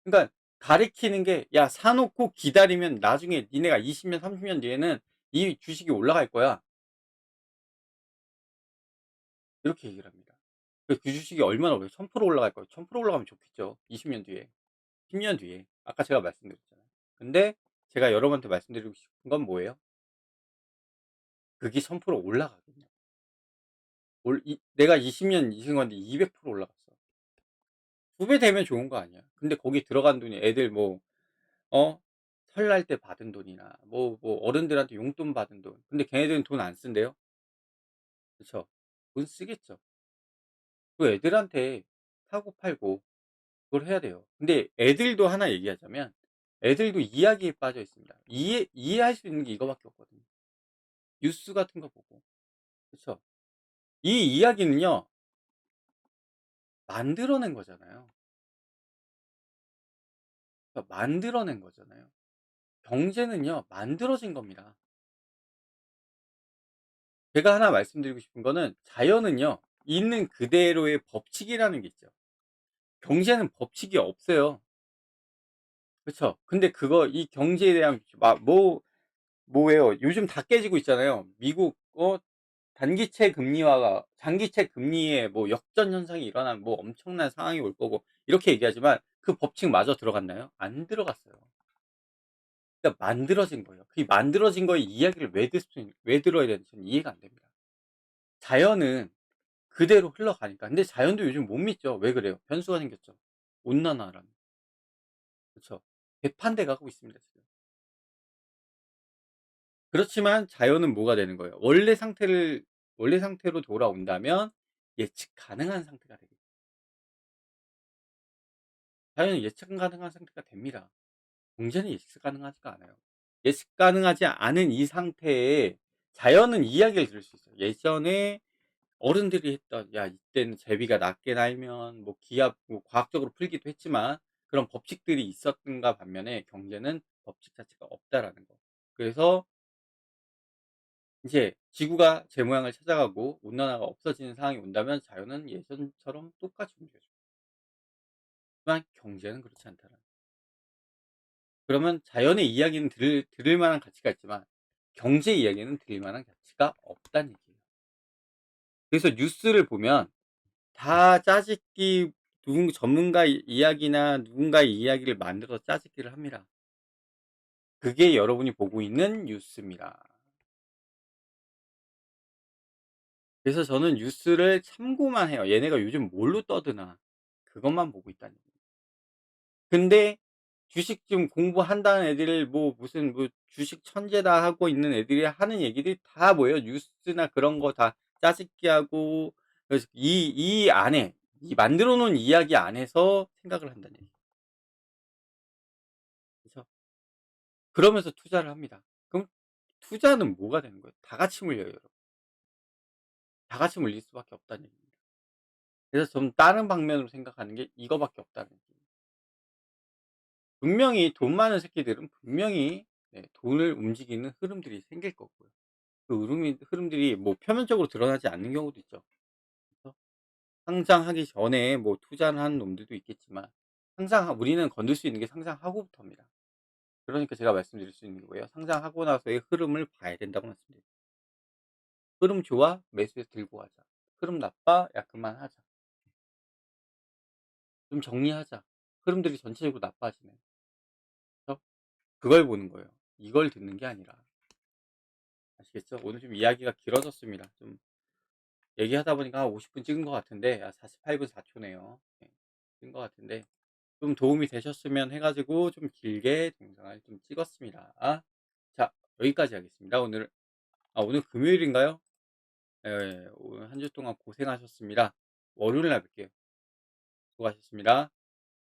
그러니까 가르치는 게 "야 사 놓고 기다리면 나중에 니네가 20년 30년 뒤에는 이 주식이 올라갈 거야." 이렇게 얘기를 합니다. 그 주식이 얼마나 올라요? 1000% 올라갈 거예요. 1000% 올라가면 좋겠죠. 20년 뒤에. 10년 뒤에. 아까 제가 말씀드렸잖아요. 근데 제가 여러분한테 말씀드리고 싶은 건 뭐예요? 그게 1000% 올라가거든요. 내가 20년 인생 건데 200% 올라갔어. 2배 되면 좋은 거 아니야. 근데 거기 들어간 돈이 애들 뭐 어 설날 때 받은 돈이나 뭐 어른들한테 용돈 받은 돈. 근데 걔네들은 돈 안 쓴대요. 그쵸? 돈 쓰겠죠. 그 애들한테 사고 팔고 그걸 해야 돼요. 근데 애들도 하나 얘기하자면 애들도 이야기에 빠져 있습니다. 이해할 수 있는 게 이거밖에 없거든요. 뉴스 같은 거 보고. 그쵸? 이 이야기는요. 만들어낸 거잖아요. 그러니까 만들어낸 거잖아요. 경제는요 만들어진 겁니다. 제가 하나 말씀드리고 싶은 거는 자연은요 있는 그대로의 법칙이라는 게 있죠. 경제는 법칙이 없어요. 그쵸. 근데 그거 이 경제에 대한 뭐예요. 요즘 다 깨지고 있잖아요. 미국 단기채 금리화가 장기채 금리에 뭐 역전 현상이 일어나면 뭐 엄청난 상황이 올 거고 이렇게 얘기하지만 그 법칙마저 들어갔나요? 안 들어갔어요. 그러니까 만들어진 거예요. 그 만들어진 거의 이야기를 왜 들어야 되는지 저는 이해가 안 됩니다. 자연은 그대로 흘러가니까. 근데 자연도 요즘 못 믿죠. 왜 그래요? 변수가 생겼죠. 온난화라는. 그쵸. 개판돼 가고 있습니다 지금. 그렇지만 자연은 뭐가 되는 거예요? 원래 상태로 돌아온다면 예측 가능한 상태가 되겠죠. 자연은 예측 가능한 상태가 됩니다. 경제는 예측 가능하지가 않아요. 예측 가능하지 않은 이 상태에 자연은 이야기를 들을 수 있어요. 예전에 어른들이 했던 "야 이때는 제비가 낮게 날면" 뭐 기압 뭐 과학적으로 풀기도 했지만 그런 법칙들이 있었던가 반면에 경제는 법칙 자체가 없다라는 거. 그래서 이제 지구가 제 모양을 찾아가고 온난화가 없어지는 상황이 온다면 자연은 예전처럼 똑같이 움직여줘요. 하지만 경제는 그렇지 않다는 거. 그러면 자연의 이야기는 들을 만한 가치가 있지만 경제 이야기는 들을 만한 가치가 없다는 얘기예요. 그래서 뉴스를 보면 다 짜깁기 누군 전문가 이야기나 누군가의 이야기를 만들어서 짜깁기를 합니다. 그게 여러분이 보고 있는 뉴스입니다. 그래서 저는 뉴스를 참고만 해요. 얘네가 요즘 뭘로 떠드나 그것만 보고 있다는 얘기예요. 근데 주식 좀 공부한다는 애들 뭐 무슨 뭐 주식 천재다 하고 있는 애들이 하는 얘기들이 다 뭐예요? 뉴스나 그런 거 다 짜깁기 하고 그래서 이 안에 이 만들어 놓은 이야기 안에서 생각을 한다는 얘기예요. 그래서 그러면서 투자를 합니다. 그럼 투자는 뭐가 되는 거예요? 다 같이 물려요, 여러분. 다 같이 물릴 수밖에 없다는 얘기입니다. 그래서 저는 다른 방면으로 생각하는 게 이거밖에 없다는 얘기예요. 분명히 돈 많은 새끼들은 분명히 돈을 움직이는 흐름들이 생길 거고요. 그 흐름들이 뭐 표면적으로 드러나지 않는 경우도 있죠. 그래서 상장하기 전에 뭐 투자를 하는 놈들도 있겠지만 우리는 건들 수 있는 게 상장하고부터입니다. 그러니까 제가 말씀드릴 수 있는 거예요. 상장하고 나서의 흐름을 봐야 된다고 말씀드려요. 흐름 좋아? 매수해서 들고 가자. 흐름 나빠? 야 그만하자. 좀 정리하자. 흐름들이 전체적으로 나빠지네. 그래서 그걸 보는 거예요. 이걸 듣는 게 아니라. 아시겠죠? 오늘 좀 이야기가 길어졌습니다. 좀 얘기하다 보니까 한 50분 찍은 것 같은데 48분 4초네요. 찍은 것 같은데 좀 도움이 되셨으면 해 가지고 좀 길게 동영상을 좀 찍었습니다. 자 여기까지 하겠습니다. 오늘 금요일인가요? 예. 오늘 한 주 동안 고생하셨습니다. 월요일 날 뵐게요. 수고하셨습니다.